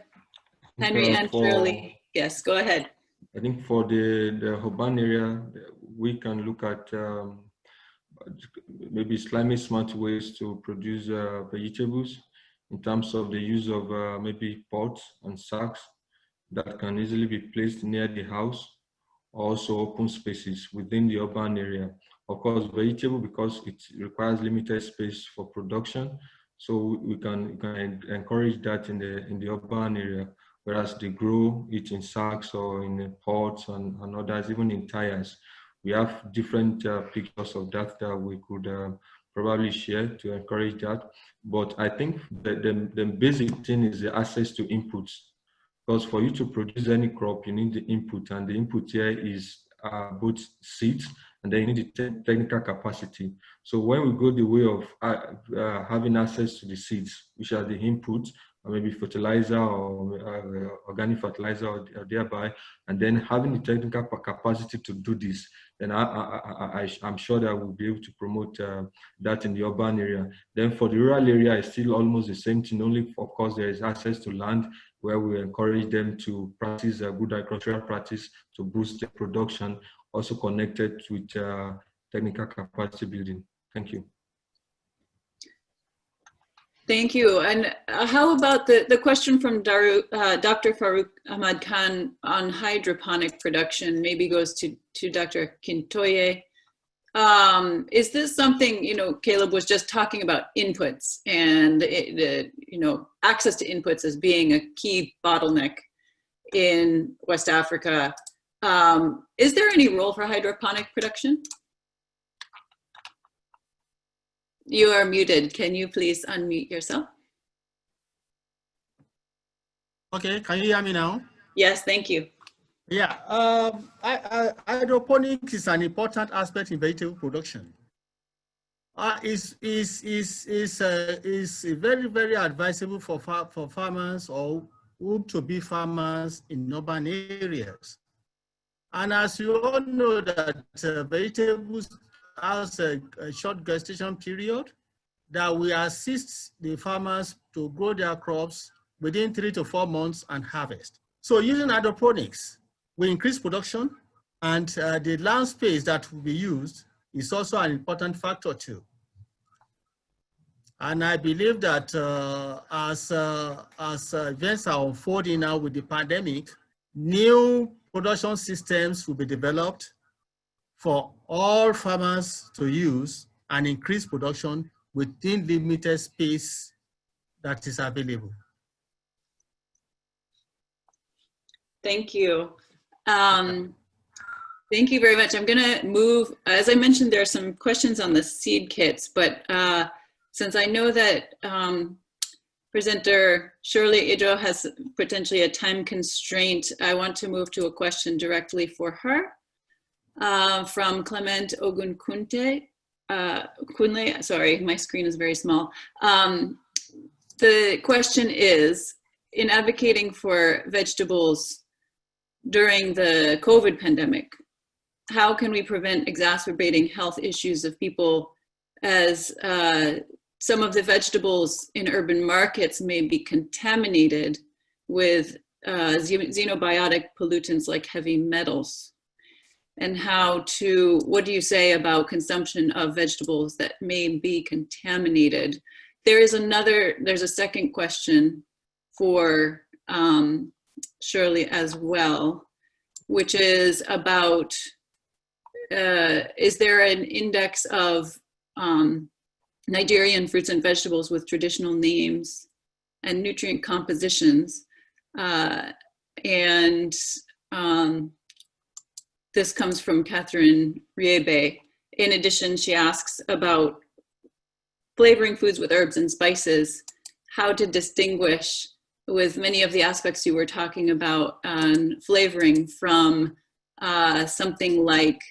Speaker 2: Henry, and Shirley. Yes, go ahead.
Speaker 5: I think for the urban area, we can look at maybe slightly smart ways to produce vegetables in terms of the use of maybe pots and sacks that can easily be placed near the house, also open spaces within the urban area. Of course, vegetable, because it requires limited space for production, so we can encourage that in the urban area, whereas they grow it in sacks or in pots and others, even in tires. We have different pictures of that we could probably share to encourage that. But I think the basic thing is the access to inputs, because for you to produce any crop, you need the input, and the input here is both seeds, and then you need the technical capacity. So when we go the way of having access to the seeds, which are the inputs, or maybe fertilizer or organic fertilizer or thereby, and then having the technical capacity to do this, then I'm sure that we'll be able to promote that in the urban area. Then for the rural area, it's still almost the same thing, only of course there is access to land where we encourage them to practice a good agricultural practice to boost the production, also connected with technical capacity building. Thank you.
Speaker 2: Thank you. And how about the question from Dr. Farouk Ahmad Khan on hydroponic production? Maybe goes to Dr. Kintoye. Is this something, you know, Caleb was just talking about inputs and you know, access to inputs as being a key bottleneck in West Africa. Is there any role for hydroponic production? You are muted. Can you please unmute yourself?
Speaker 4: Okay, can you hear me now?
Speaker 2: Yes, thank you.
Speaker 4: Yeah, hydroponics is an important aspect in vegetable production. Is very, very advisable for farmers or would-to-be farmers in urban areas. And as you all know that vegetables has a short gestation period, that we assist the farmers to grow their crops within 3 to 4 months and harvest. So using hydroponics, we increase production, and the land space that will be used is also an important factor too. And I believe that as events are unfolding now with the pandemic, new production systems will be developed for all farmers to use and increase production within limited space that is available.
Speaker 2: Thank you. Thank you very much. I'm gonna move, as I mentioned, there are some questions on the seed kits, but since I know that presenter Shirley Idro has potentially a time constraint, I want to move to a question directly for her from Clement Ogunkunle. Sorry, my screen is very small. The question is, in advocating for vegetables during the COVID pandemic, how can we prevent exacerbating health issues of people as some of the vegetables in urban markets may be contaminated with xenobiotic pollutants like heavy metals? And what do you say about consumption of vegetables that may be contaminated? There's a second question for Shirley as well, which is about, is there an index of Nigerian fruits and vegetables with traditional names and nutrient compositions? This comes from Catherine Riebe. In addition, she asks about flavoring foods with herbs and spices, how to distinguish with many of the aspects you were talking about on flavoring from something like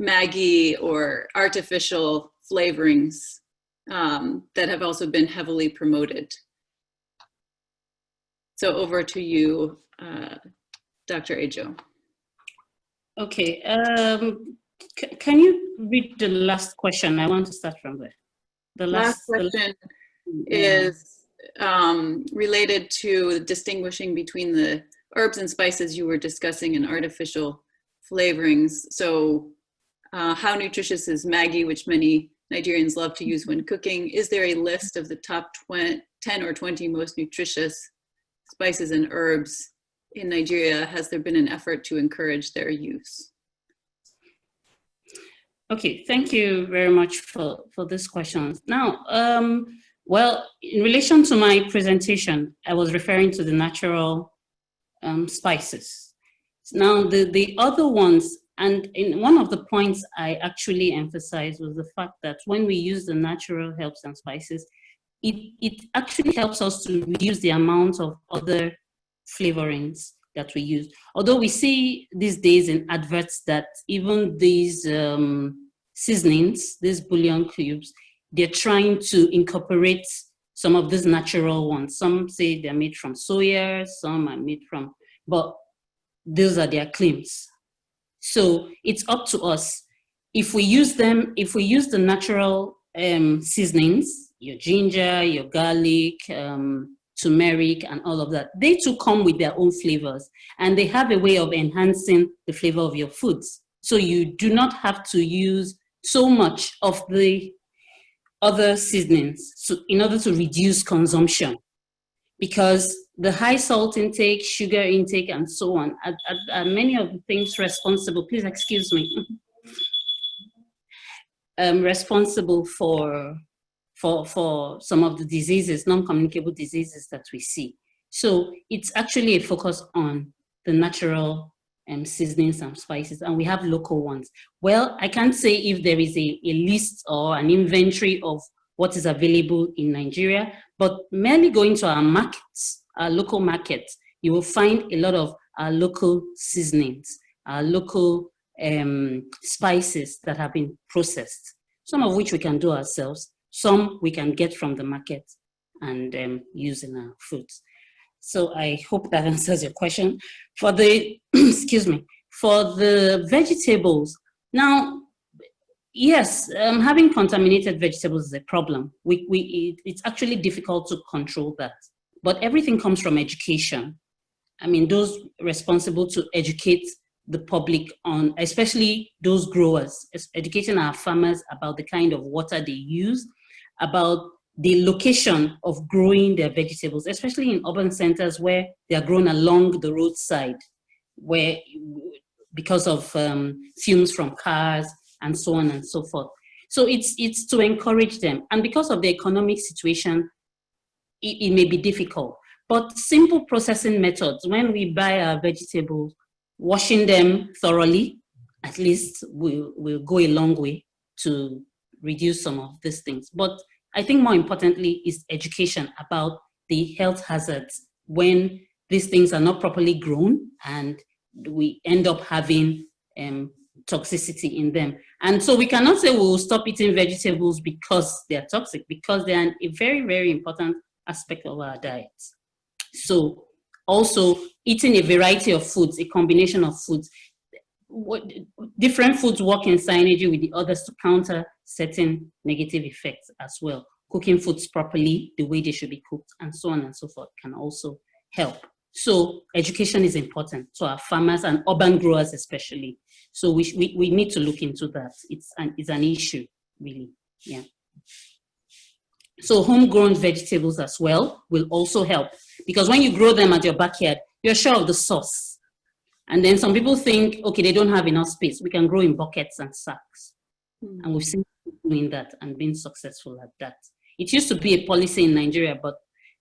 Speaker 2: Maggi or artificial flavorings that have also been heavily promoted. So over to you, Dr. Ejo.
Speaker 6: Okay, can you read the last question? I want to start from there. The last question
Speaker 2: is related to distinguishing between the herbs and spices you were discussing and artificial flavorings. So how nutritious is Maggi, which many Nigerians love to use when cooking? Is there a list of the top 10 or 20 most nutritious spices and herbs in Nigeria? Has there been an effort to encourage their use?
Speaker 6: Okay, thank you very much for this question. Now, well, in relation to my presentation, I was referring to the natural spices. Now, the other ones, and in one of the points I actually emphasized was the fact that when we use the natural herbs and spices, it actually helps us to reduce the amount of other flavorings that we use. Although we see these days in adverts that even these seasonings, these bouillon cubes, they're trying to incorporate some of these natural ones. Some say they're made from soya, some are made from, but those are their claims. So it's up to us. If we use them, if we use the natural seasonings, your ginger, your garlic, turmeric, and all of that, they too come with their own flavors, and they have a way of enhancing the flavor of your foods. So you do not have to use so much of the other seasonings in order to reduce consumption, because the high salt intake, sugar intake, and so on are many of the things responsible, please excuse me, responsible for some of the diseases, non-communicable diseases that we see. So it's actually a focus on the natural seasonings and spices, and we have local ones. Well, I can't say if there is a list or an inventory of what is available in Nigeria, but merely going to our markets, our local markets, you will find a lot of our local seasonings, our local spices that have been processed, some of which we can do ourselves, some we can get from the market and use in our foods. So I hope that answers your question. For the, excuse me, for the vegetables, now, yes, having contaminated vegetables is a problem. It's actually difficult to control that, but everything comes from education. I mean, those responsible to educate the public on, especially those growers, educating our farmers about the kind of water they use, about the location of growing their vegetables, especially in urban centers where they are grown along the roadside, where because of fumes from cars and so on and so forth. So it's to encourage them. And because of the economic situation, it may be difficult. But simple processing methods, when we buy our vegetables, washing them thoroughly, at least will go a long way to reduce some of these things. But I think more importantly is education about the health hazards when these things are not properly grown and we end up having toxicity in them. And so we cannot say we'll stop eating vegetables because they're toxic, because they're a very, very important aspect of our diets. So also eating a variety of foods, a combination of foods, different foods work in synergy with the others to counter certain negative effects as well. Cooking foods properly, the way they should be cooked, and so on and so forth can also help. So education is important to our farmers and urban growers especially. So we need to look into that. It's an issue, really, yeah. So homegrown vegetables as well will also help, because when you grow them at your backyard, you're sure of the source. And then some people think, okay, they don't have enough space. We can grow in buckets and sacks. And we've seen people doing that and being successful at that. It used to be a policy in Nigeria, but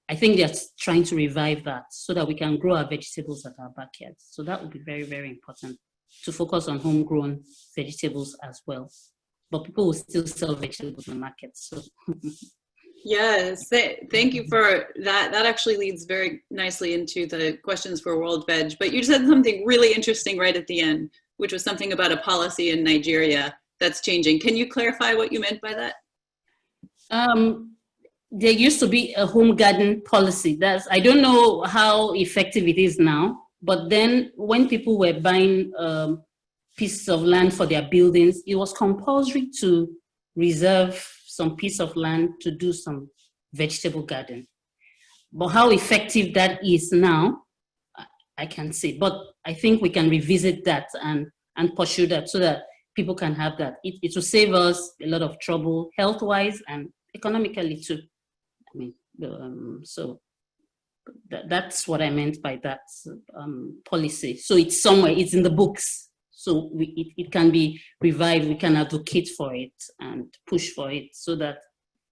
Speaker 6: I think they're trying to revive that so that we can grow our vegetables at our backyards. So that would be very, very important to focus on homegrown vegetables as well. But people will still sell vegetables in the markets. So.
Speaker 2: Yes, thank you for that. That actually leads very nicely into the questions for World Veg. But you said something really interesting right at the end, which was something about a policy in Nigeria that's changing. Can you clarify what you meant by that?
Speaker 6: There used to be a home garden policy. I don't know how effective it is now, but then when people were buying pieces of land for their buildings, it was compulsory to reserve some piece of land to do some vegetable garden. But how effective that is now, I can't say. But I think we can revisit that and pursue that so that people can have that. It will save us a lot of trouble health-wise and economically too. I mean, so that's what I meant by that policy. So it's somewhere, it's in the books. So it can be revived, we can advocate for it and push for it so that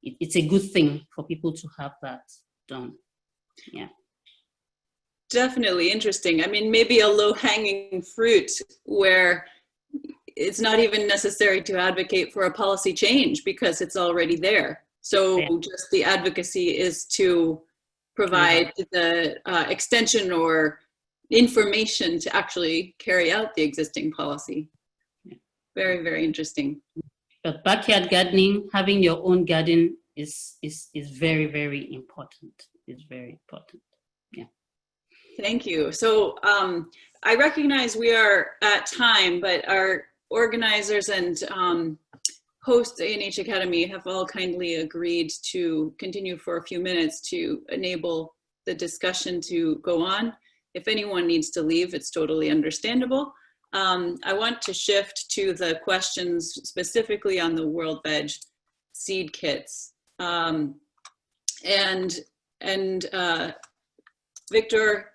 Speaker 6: it's a good thing for people to have that done. Yeah.
Speaker 2: Definitely interesting. I mean, maybe a low-hanging fruit where it's not even necessary to advocate for a policy change because it's already there. So yeah. Just the advocacy is to provide the extension or information to actually carry out the existing policy. Very, very interesting.
Speaker 6: But backyard gardening, having your own garden is very, very important. It's very important. Yeah.
Speaker 2: Thank you. So I recognize we are at time, but our organizers and hosts ANH Academy have all kindly agreed to continue for a few minutes to enable the discussion to go on. If anyone needs to leave, it's totally understandable. I want to shift to the questions specifically on the World Veg seed kits. Victor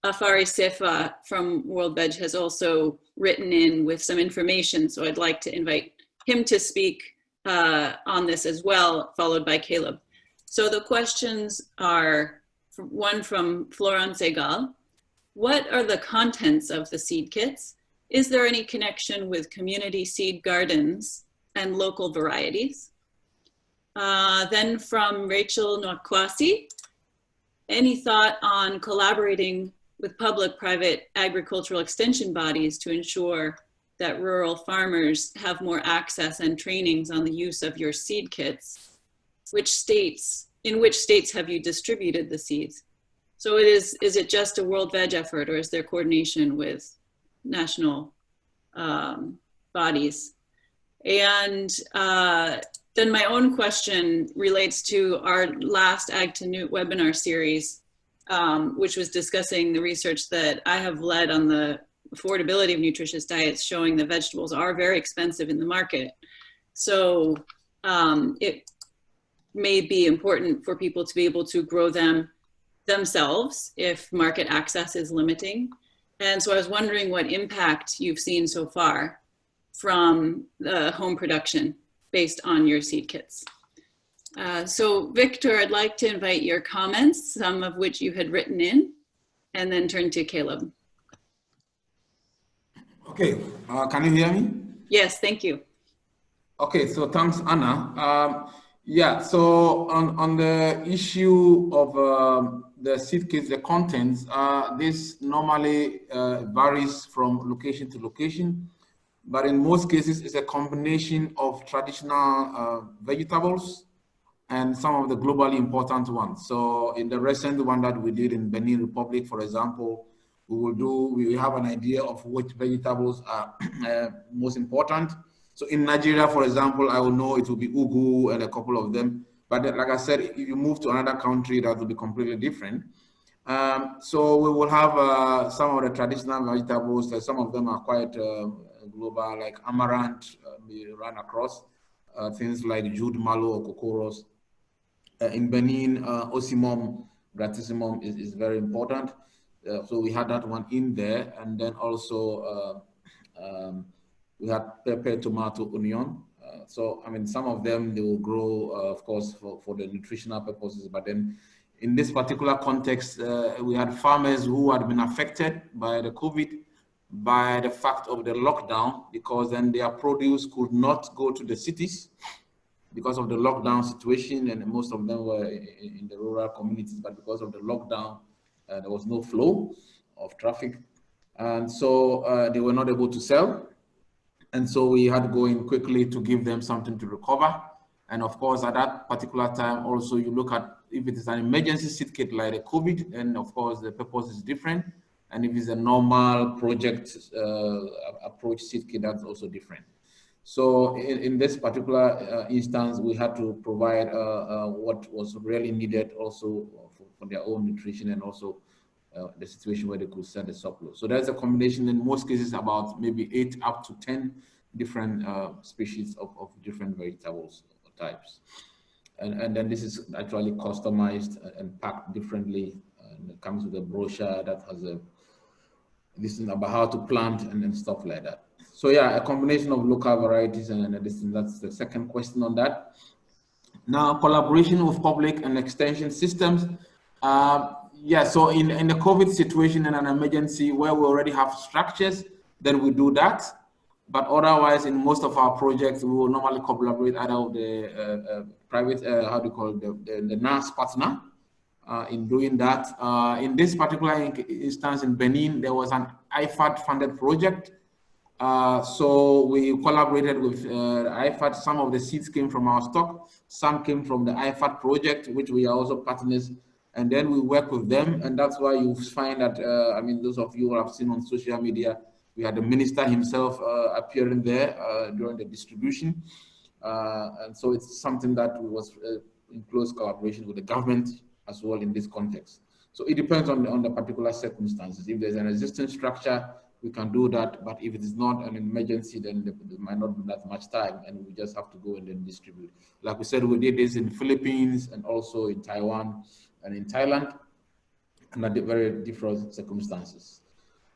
Speaker 2: Afari Sefa from World Veg has also written in with some information, so I'd like to invite him to speak on this as well, followed by Caleb. So the questions are, one from Florence Egal. What are the contents of the seed kits? Is there any connection with community seed gardens and local varieties? Then from Rachel Nwakwasi, any thought on collaborating with public-private agricultural extension bodies to ensure that rural farmers have more access and trainings on the use of your seed kits? In which states have you distributed the seeds? So is it just a World Veg effort, or is there coordination with national bodies? And then my own question relates to our last Ag2Nut webinar series, which was discussing the research that I have led on the affordability of nutritious diets, showing that vegetables are very expensive in the market. So it may be important for people to be able to grow them themselves if market access is limiting. And so I was wondering what impact you've seen so far from the home production based on your seed kits. So Victor, I'd like to invite your comments, some of which you had written in, and then turn to Caleb.
Speaker 7: Okay, can you hear me?
Speaker 2: Yes, thank you.
Speaker 7: Okay, so thanks, Anna. Yeah, so on the issue of the seed kits, the contents, this normally varies from location to location, but in most cases it's a combination of traditional vegetables and some of the globally important ones. So in the recent one that we did in Benin Republic, for example, we have an idea of which vegetables are most important. So in Nigeria, for example, I will know it will be ugu and a couple of them. But like I said, if you move to another country, that will be completely different. So we will have some of the traditional vegetables. Some of them are quite global, like amaranth, we run across. Things like jute mallow or kokoros. In Benin, osimum, gratissimum is very important. So we had that one in there. And then also, we had pepper, tomato, onion. So, I mean, some of them, they will grow, of course, for the nutritional purposes. But then in this particular context, we had farmers who had been affected by the COVID, by the fact of the lockdown, because then their produce could not go to the cities because of the lockdown situation. And most of them were in the rural communities, but because of the lockdown, there was no flow of traffic. And so they were not able to sell. And so we had to go in quickly to give them something to recover. And of course, at that particular time, also you look at if it is an emergency seed kit like a COVID, then of course the purpose is different. And if it's a normal project approach seed kit, that's also different. So in this particular instance, we had to provide what was really needed also for their own nutrition and also the situation where they could sell the surplus. So that's a combination in most cases about maybe 8 up to 10 different species of different vegetables types. And then this is actually customized and packed differently. And it comes with a brochure that has this is about how to plant and stuff like that. So yeah, a combination of local varieties and that's the second question on that. Now, collaboration with public and extension systems. Yeah, so in the COVID situation and an emergency where we already have structures, then we do that. But otherwise, in most of our projects, we will normally collaborate either with the private, how do you call it, the NAS partner in doing that. In this particular instance in Benin, there was an IFAD-funded project. So we collaborated with IFAD. Some of the seeds came from our stock. Some came from the IFAD project, which we are also partners. And then we work with them. And that's why you find that, I mean, those of you who have seen on social media, we had the minister himself appearing there during the distribution. And so it's something that was in close collaboration with the government as well in this context. So it depends on the particular circumstances. If there's an existing structure, we can do that. But if it is not an emergency, then there might not be that much time, and we just have to go and then distribute. Like we said, we did this in the Philippines and also in Taiwan and in Thailand, and under very different circumstances.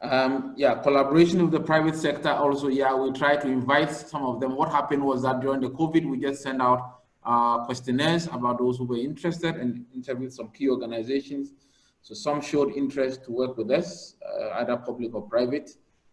Speaker 7: Yeah, collaboration with the private sector also, yeah, we try to invite some of them. What happened was that during the COVID, we just sent out questionnaires about those who were interested and interviewed some key organizations. So some showed interest to work with us, either public or private,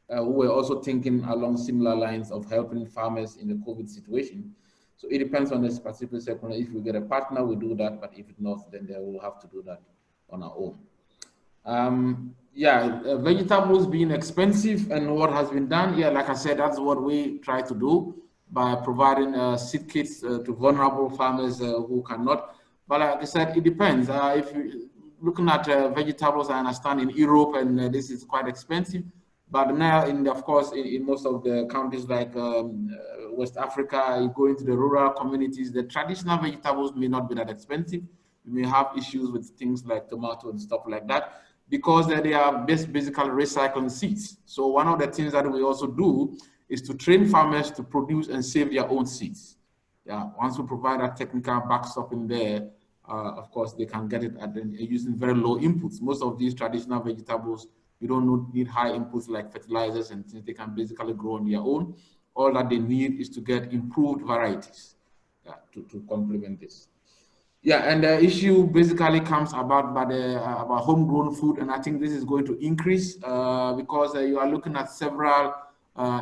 Speaker 7: who were also thinking along similar lines of helping farmers in the COVID situation. So it depends on the specific sector. If we get a partner, we do that, but if not, then they will have to do that on our own. Yeah, vegetables being expensive and what has been done. Yeah, like I said, that's what we try to do by providing seed kits to vulnerable farmers who cannot. But like I said, it depends. If you're looking at vegetables, I understand in Europe, and this is quite expensive. But now, of course, in most of the countries like West Africa, you go into the rural communities, the traditional vegetables may not be that expensive. You may have issues with things like tomato and stuff like that, because they are basically recycling seeds. So one of the things that we also do is to train farmers to produce and save their own seeds. Yeah, once we provide a technical backstop in there, of course, they can get it at using very low inputs. Most of these traditional vegetables, you don't need high inputs like fertilizers and things. They can basically grow on their own. All that they need is to get improved varieties to complement this. Yeah, and the issue basically comes about by about homegrown food, and I think this is going to increase because you are looking at several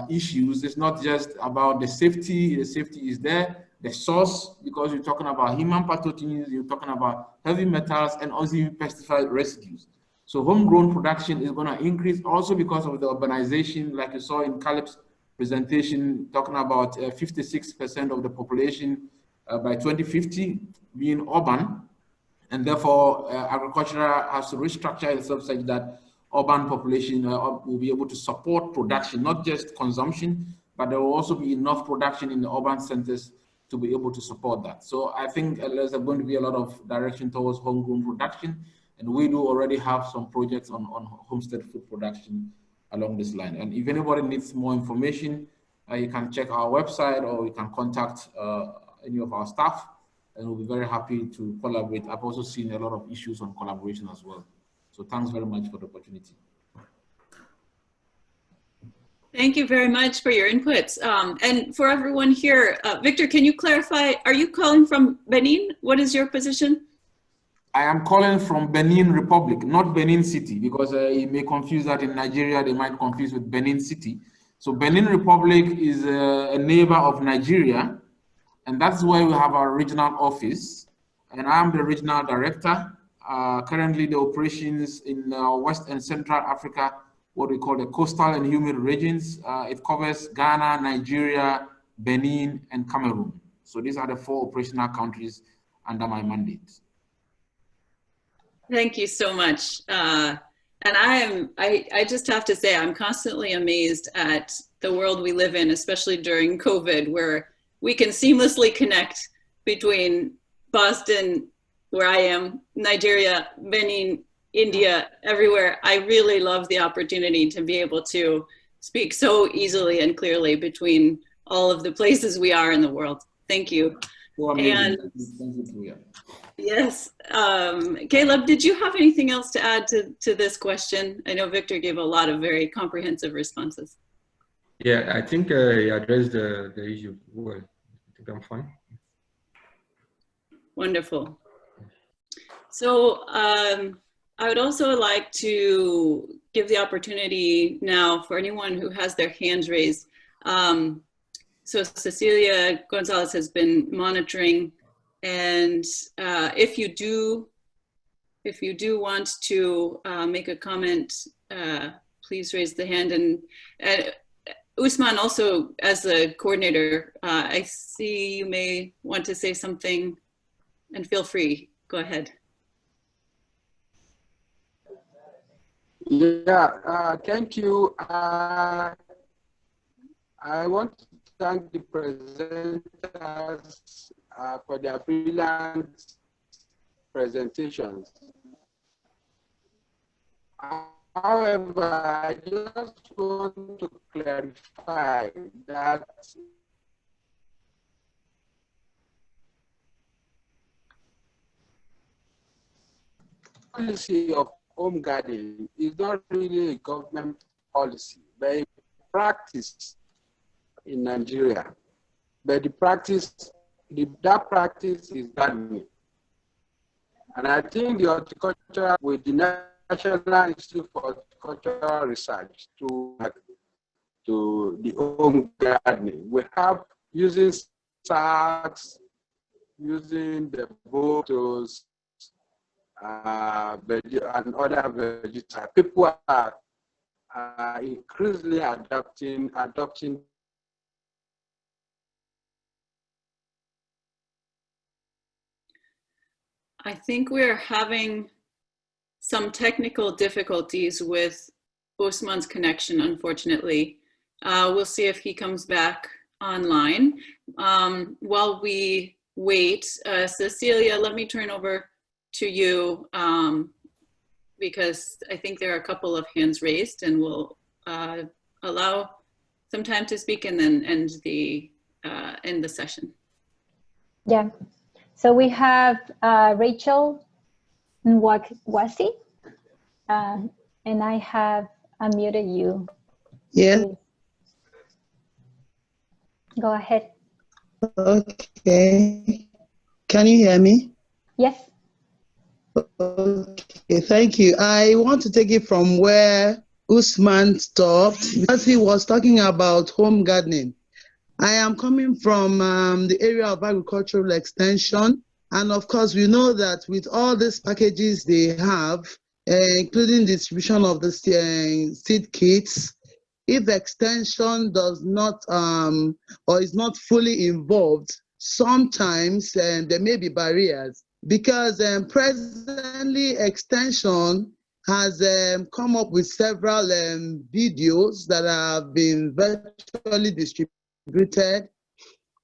Speaker 7: issues. It's not just about the safety. The safety is there. The source, because you're talking about human pathogens, you're talking about heavy metals, and also pesticide residues. So homegrown production is going to increase also because of the urbanization, like you saw in Caleb's presentation, talking about 56% of the population by 2050 being urban, and therefore agriculture has to restructure itself such that urban population will be able to support production, not just consumption, but there will also be enough production in the urban centers to be able to support that. So I think there's going to be a lot of direction towards homegrown production, and we do already have some projects on homestead food production along this line. And if anybody needs more information, you can check our website or you can contact any of our staff, and we'll be very happy to collaborate. I've also seen a lot of issues on collaboration as well. So thanks very much for the opportunity.
Speaker 2: Thank you very much for your inputs. And for everyone here, Victor, can you clarify, are you calling from Benin? What is your position?
Speaker 7: I am calling from Benin Republic, not Benin City, because you may confuse that in Nigeria, they might confuse with Benin City. So Benin Republic is a neighbor of Nigeria, and that's where we have our regional office. And I'm the regional director. Currently the operations in West and Central Africa, what we call the coastal and humid regions. It covers Ghana, Nigeria, Benin, and Cameroon. So these are the 4 operational countries under my mandate.
Speaker 2: Thank you so much. And I just have to say, I'm constantly amazed at the world we live in, especially during COVID, where we can seamlessly connect between Boston, where I am, Nigeria, Benin, India, everywhere. I really love the opportunity to be able to speak so easily and clearly between all of the places we are in the world. Thank you.
Speaker 7: Well,
Speaker 2: and yes, Caleb, did you have anything else to add to this question? I know Victor gave a lot of very comprehensive responses.
Speaker 5: Yeah, I think he addressed the issue well. I think I'm fine.
Speaker 2: Wonderful. So I would also like to give the opportunity now for anyone who has their hands raised. So Cecilia Gonzalez has been monitoring, and if you do want to make a comment, please raise the hand. And Usman, also as the coordinator, I see you may want to say something, and feel free, go ahead.
Speaker 3: Yeah, thank you. I want to thank the presenters for their brilliant presentations. However, I just want to clarify that policy of home gardening is not really a government policy, but a practice in Nigeria. But that practice is gardening. And I think the horticulture with the National Institute for Horticultural Research to the home gardening. We have using sacks, using the bottles, and other vegetables. People are increasingly adopting.
Speaker 2: I think we're having some technical difficulties with Osman's connection, unfortunately. We'll see if he comes back online. While we wait, Cecilia, let me turn over to you because I think there are a couple of hands raised, and we'll allow some time to speak and then end the session.
Speaker 8: Yeah. So we have Rachel Nwasi, and I have unmuted you.
Speaker 9: Yeah.
Speaker 8: Please. Go ahead.
Speaker 9: Okay. Can you hear me?
Speaker 8: Yes.
Speaker 9: Okay, thank you. I want to take it from where Usman stopped, because he was talking about home gardening. I am coming from the area of agricultural extension. And of course, we know that with all these packages they have, including distribution of the seed kits, if extension does not or is not fully involved, sometimes there may be barriers, because presently extension has come up with several videos that have been virtually distributed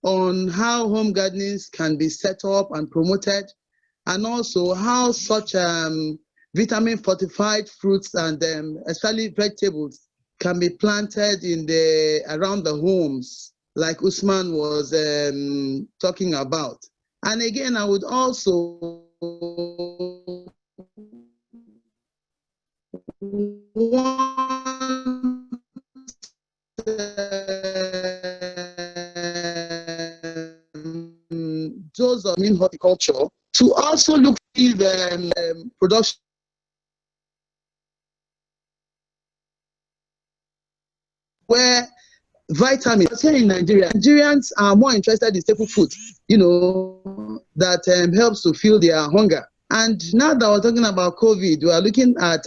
Speaker 9: on how home gardens can be set up and promoted, and also how such vitamin fortified fruits and especially vegetables can be planted in around the homes, like Usman was talking about. And again, I would also want those of horticulture to also look at the production where vitamins. Here in Nigeria, Nigerians are more interested in staple food, that helps to fill their hunger. And now that we're talking about COVID, we are looking at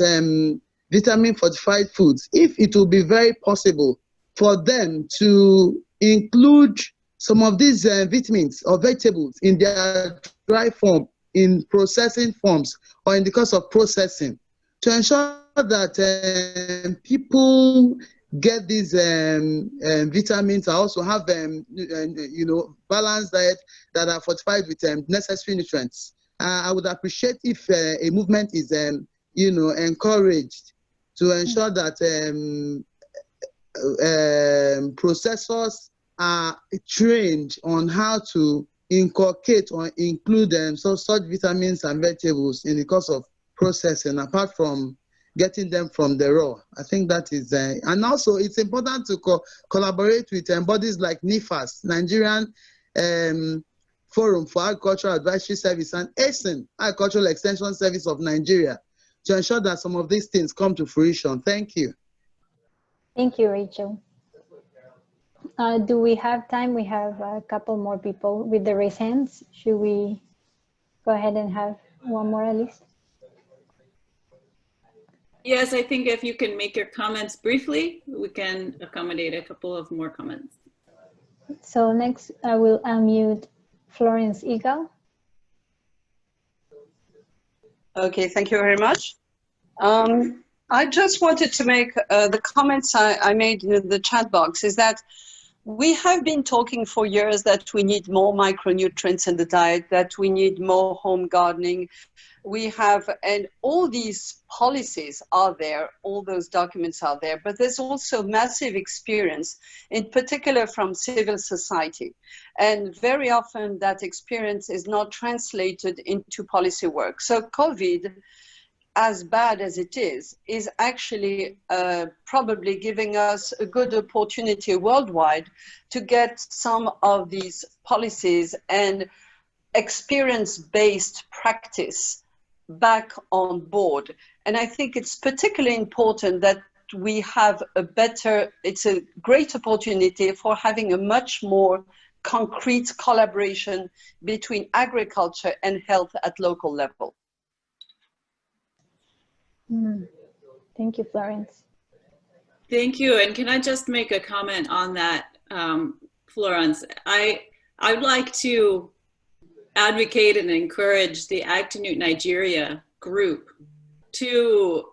Speaker 9: vitamin fortified foods. If it will be very possible for them to include some of these vitamins or vegetables in their dry form, in processing forms, or in the course of processing, to ensure that people get these vitamins, and also have balanced diet that are fortified with necessary nutrients. I would appreciate if a movement is encouraged to ensure that processors are trained on how to inculcate or include such vitamins and vegetables in the course of processing, apart from getting them from the raw. I think that is, and also it's important to collaborate with bodies like NIFAS, Nigerian Forum for Agricultural Advisory Service, and ASIN, Agricultural Extension Service of Nigeria, to ensure that some of these things come to fruition. Thank you.
Speaker 8: Thank you, Rachel. Do we have time? We have a couple more people with the raised hands. Should we go ahead and have one more at least?
Speaker 2: Yes, I think if you can make your comments briefly, we can accommodate a couple of more comments.
Speaker 8: So next, I will unmute Florence Eagle.
Speaker 10: Okay, thank you very much. I just wanted to make the comments I made in the chat box, is that We have been talking for years that we need more micronutrients in the diet, that we need more home gardening. And all these policies are there, all those documents are there, but there's also massive experience, in particular from civil society. And very often that experience is not translated into policy work. So COVID, as bad as it is actually probably giving us a good opportunity worldwide to get some of these policies and experience-based practice back on board. And I think it's particularly important that we have it's a great opportunity for having a much more concrete collaboration between agriculture and health at local level.
Speaker 8: Thank you, Florence.
Speaker 2: Thank you. And can I just make a comment on that, Florence? I'd like to advocate and encourage the Ag2Nut Nigeria group to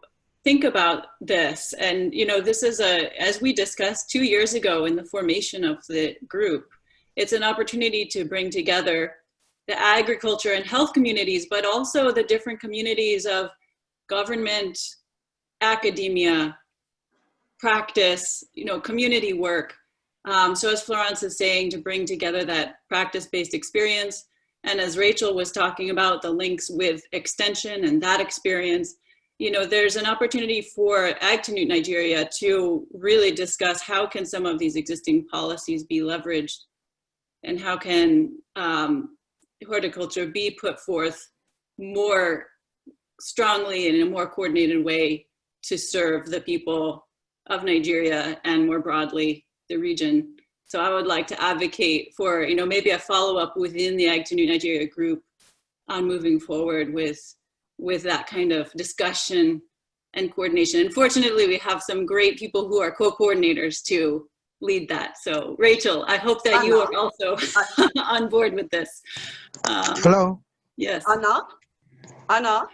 Speaker 2: think about this. And, you know, this is as we discussed 2 years ago in the formation of the group, it's an opportunity to bring together the agriculture and health communities, but also the different communities of government, academia, practice, you know, community work. So as Florence is saying, to bring together that practice-based experience, and as Rachel was talking about the links with extension and that experience, you know, there's an opportunity for Ag2Nut Nigeria to really discuss how can some of these existing policies be leveraged, and how can horticulture be put forth more strongly and in a more coordinated way to serve the people of Nigeria and more broadly the region. So I would like to advocate for, you know, maybe a follow-up within the Ag2Nut Nigeria group on moving forward with that kind of discussion and coordination. Unfortunately, we have some great people who are co-coordinators to lead that. So Rachel, I hope that you are also on board with this.
Speaker 11: Hello.
Speaker 2: Yes.
Speaker 10: Anna?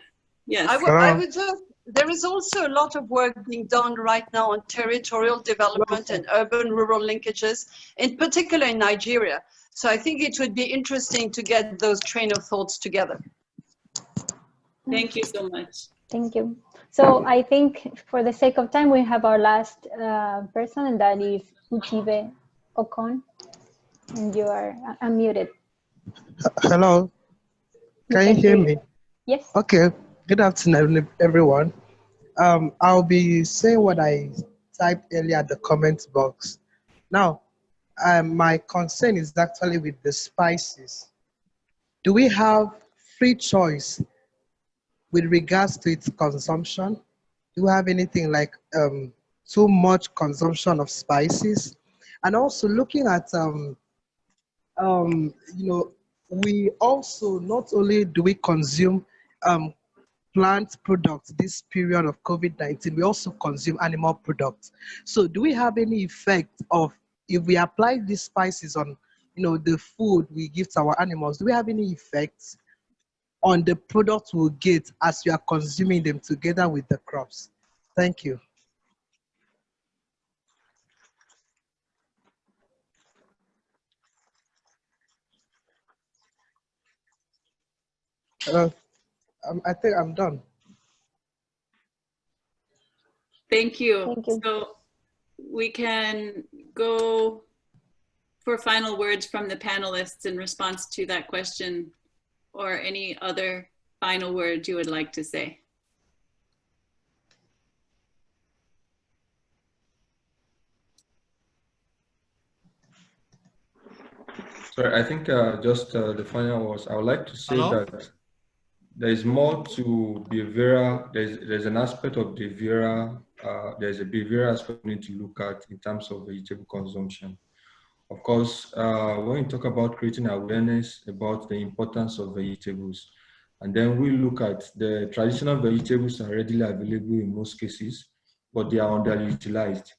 Speaker 2: Yes.
Speaker 10: I would just, there is also a lot of work being done right now on territorial development and urban-rural linkages, in particular in Nigeria. So I think it would be interesting to get those train of thoughts together.
Speaker 2: Thank you so much.
Speaker 8: Thank you. So I think for the sake of time, we have our last person, and that is Uchibe Okon, and you are unmuted.
Speaker 11: Hello. Can you hear me?
Speaker 8: Yes.
Speaker 11: Okay. Good afternoon, everyone. I'll be saying what I typed earlier at the comment box. Now, my concern is actually with the spices. Do we have free choice with regards to its consumption? Do we have anything like too much consumption of spices? And also looking at, you know, we also, not only do we consume plant products this period of COVID-19, we also consume animal products. So do we have any effect of, if we apply these spices on, you know, the food we give to our animals, do we have any effects on the products we'll get as we are consuming them together with the crops? Thank you. I think I'm done.
Speaker 2: Thank you.
Speaker 8: Thank you.
Speaker 2: So we can go for final words from the panelists in response to that question, or any other final words you would like to say.
Speaker 5: Sorry, I think just the final was, I would like to say that there is more to behavioral, there's an aspect of behavioral, there's a behavioral aspect we need to look at in terms of vegetable consumption. Of course, when we talk about creating awareness about the importance of vegetables, and then we look at the traditional vegetables are readily available in most cases, but they are underutilized.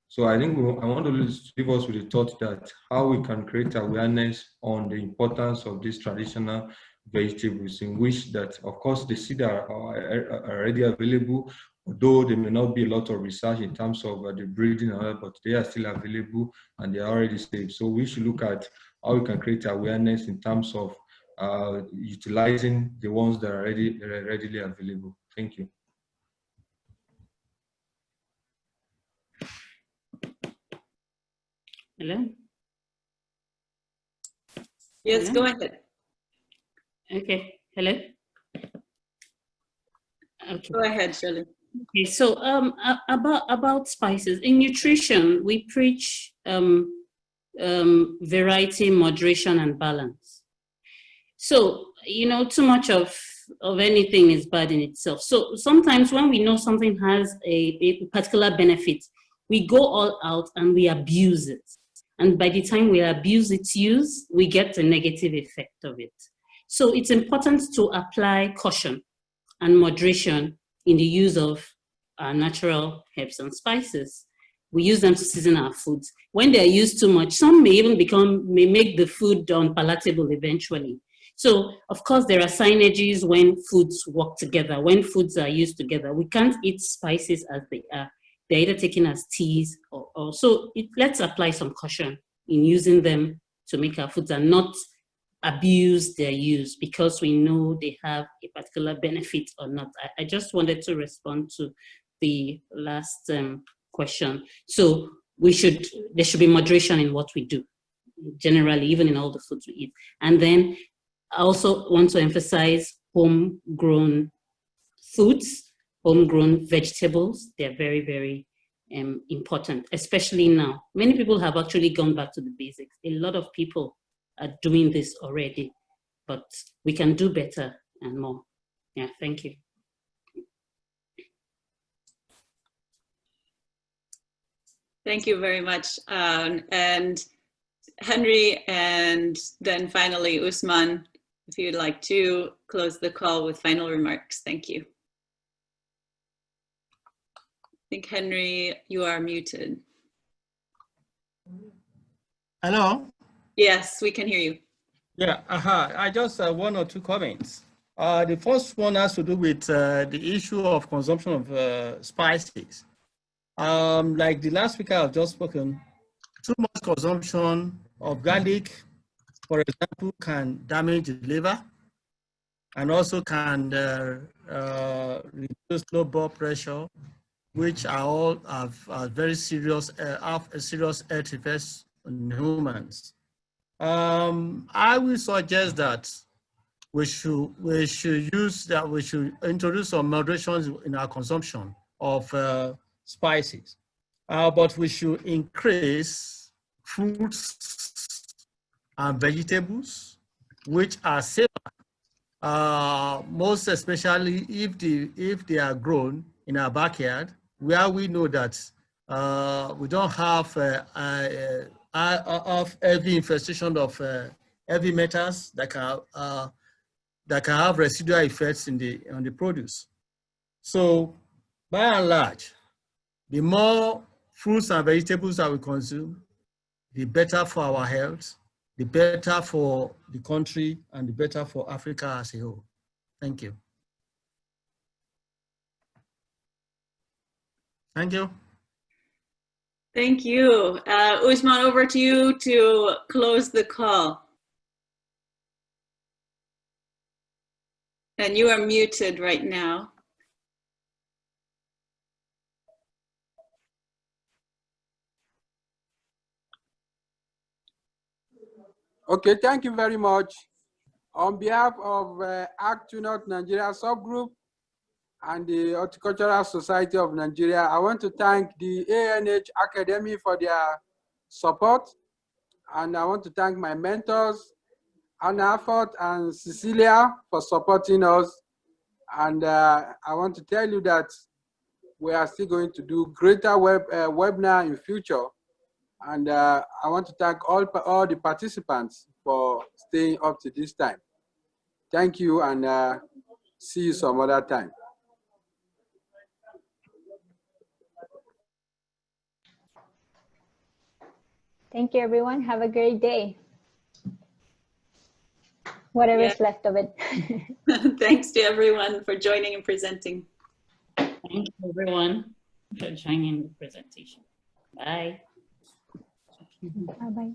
Speaker 5: So I think I want to leave us with the thought that how we can create awareness on the importance of these traditional vegetables, in which that, of course, the seeds are already available, Though there may not be a lot of research in terms of the breeding and all, but they are still available and they are already safe. So we should look at how we can create awareness in terms of utilizing the ones that are readily available. Thank you.
Speaker 6: Hello?
Speaker 2: Yes,
Speaker 6: Hello?
Speaker 2: go ahead.
Speaker 6: Okay, hello? Okay.
Speaker 2: Go ahead, Shirley.
Speaker 6: Okay, so about spices. In nutrition, we preach variety, moderation, and balance. So, you know, too much of anything is bad in itself. So sometimes when we know something has a particular benefit, we go all out and we abuse it. And by the time we abuse its use, we get the negative effect of it. So it's important to apply caution and moderation in the use of natural herbs and spices. We use them to season our foods. When they're used too much, some may make the food unpalatable eventually. So, of course, there are synergies when foods work together, when foods are used together. We can't eat spices as they are. They're either taken as teas or so let's apply some caution in using them to make our foods and not abuse their use because we know they have a particular benefit or not. I just wanted to respond to the last question. So there should be moderation in what we do, generally, even in all the foods we eat. And then I also want to emphasize homegrown foods, homegrown vegetables. They're very, very important, especially now. Many people have actually gone back to the basics. A lot of people are doing this already, but we can do better and more. Yeah, thank you.
Speaker 2: Thank you very much. And Henry, and then finally Usman, if you'd like to close the call with final remarks. Thank you. I think, Henry, you are muted.
Speaker 4: Hello?
Speaker 2: Yes, we can hear you.
Speaker 4: Yeah, I just one or two comments. The first one has to do with the issue of consumption of spices. Like the last speaker I've just spoken, too much consumption of garlic, for example, can damage the liver and also can reduce low blood pressure, which are all have very serious, serious health effects on humans. I will suggest that we should introduce some moderations in our consumption of spices, but we should increase fruits and vegetables, which are safer, most especially if they are grown in our backyard, where we know that we don't have heavy infestation of heavy metals that can have residual effects on the produce. So, by and large, the more fruits and vegetables that we consume, the better for our health, the better for the country, and the better for Africa as a whole. Thank you. Thank you.
Speaker 2: Thank you. Usman, over to you to close the call. And you are muted right now.
Speaker 3: Okay, thank you very much. On behalf of Ag2Nut Nigeria subgroup and the Horticultural Society of Nigeria, I want to thank the ANH Academy for their support. And I want to thank my mentors, Anna Fort and Cecilia, for supporting us. And I want to tell you that we are still going to do greater webinar in future. And I want to thank all the participants for staying up to this time. Thank you, and see you some other time.
Speaker 8: Thank you, everyone. Have a great day. Whatever's left of it.
Speaker 2: Thanks to everyone for joining and presenting.
Speaker 6: Thank Thank you, everyone, for joining the presentation. Bye.
Speaker 8: Bye-bye.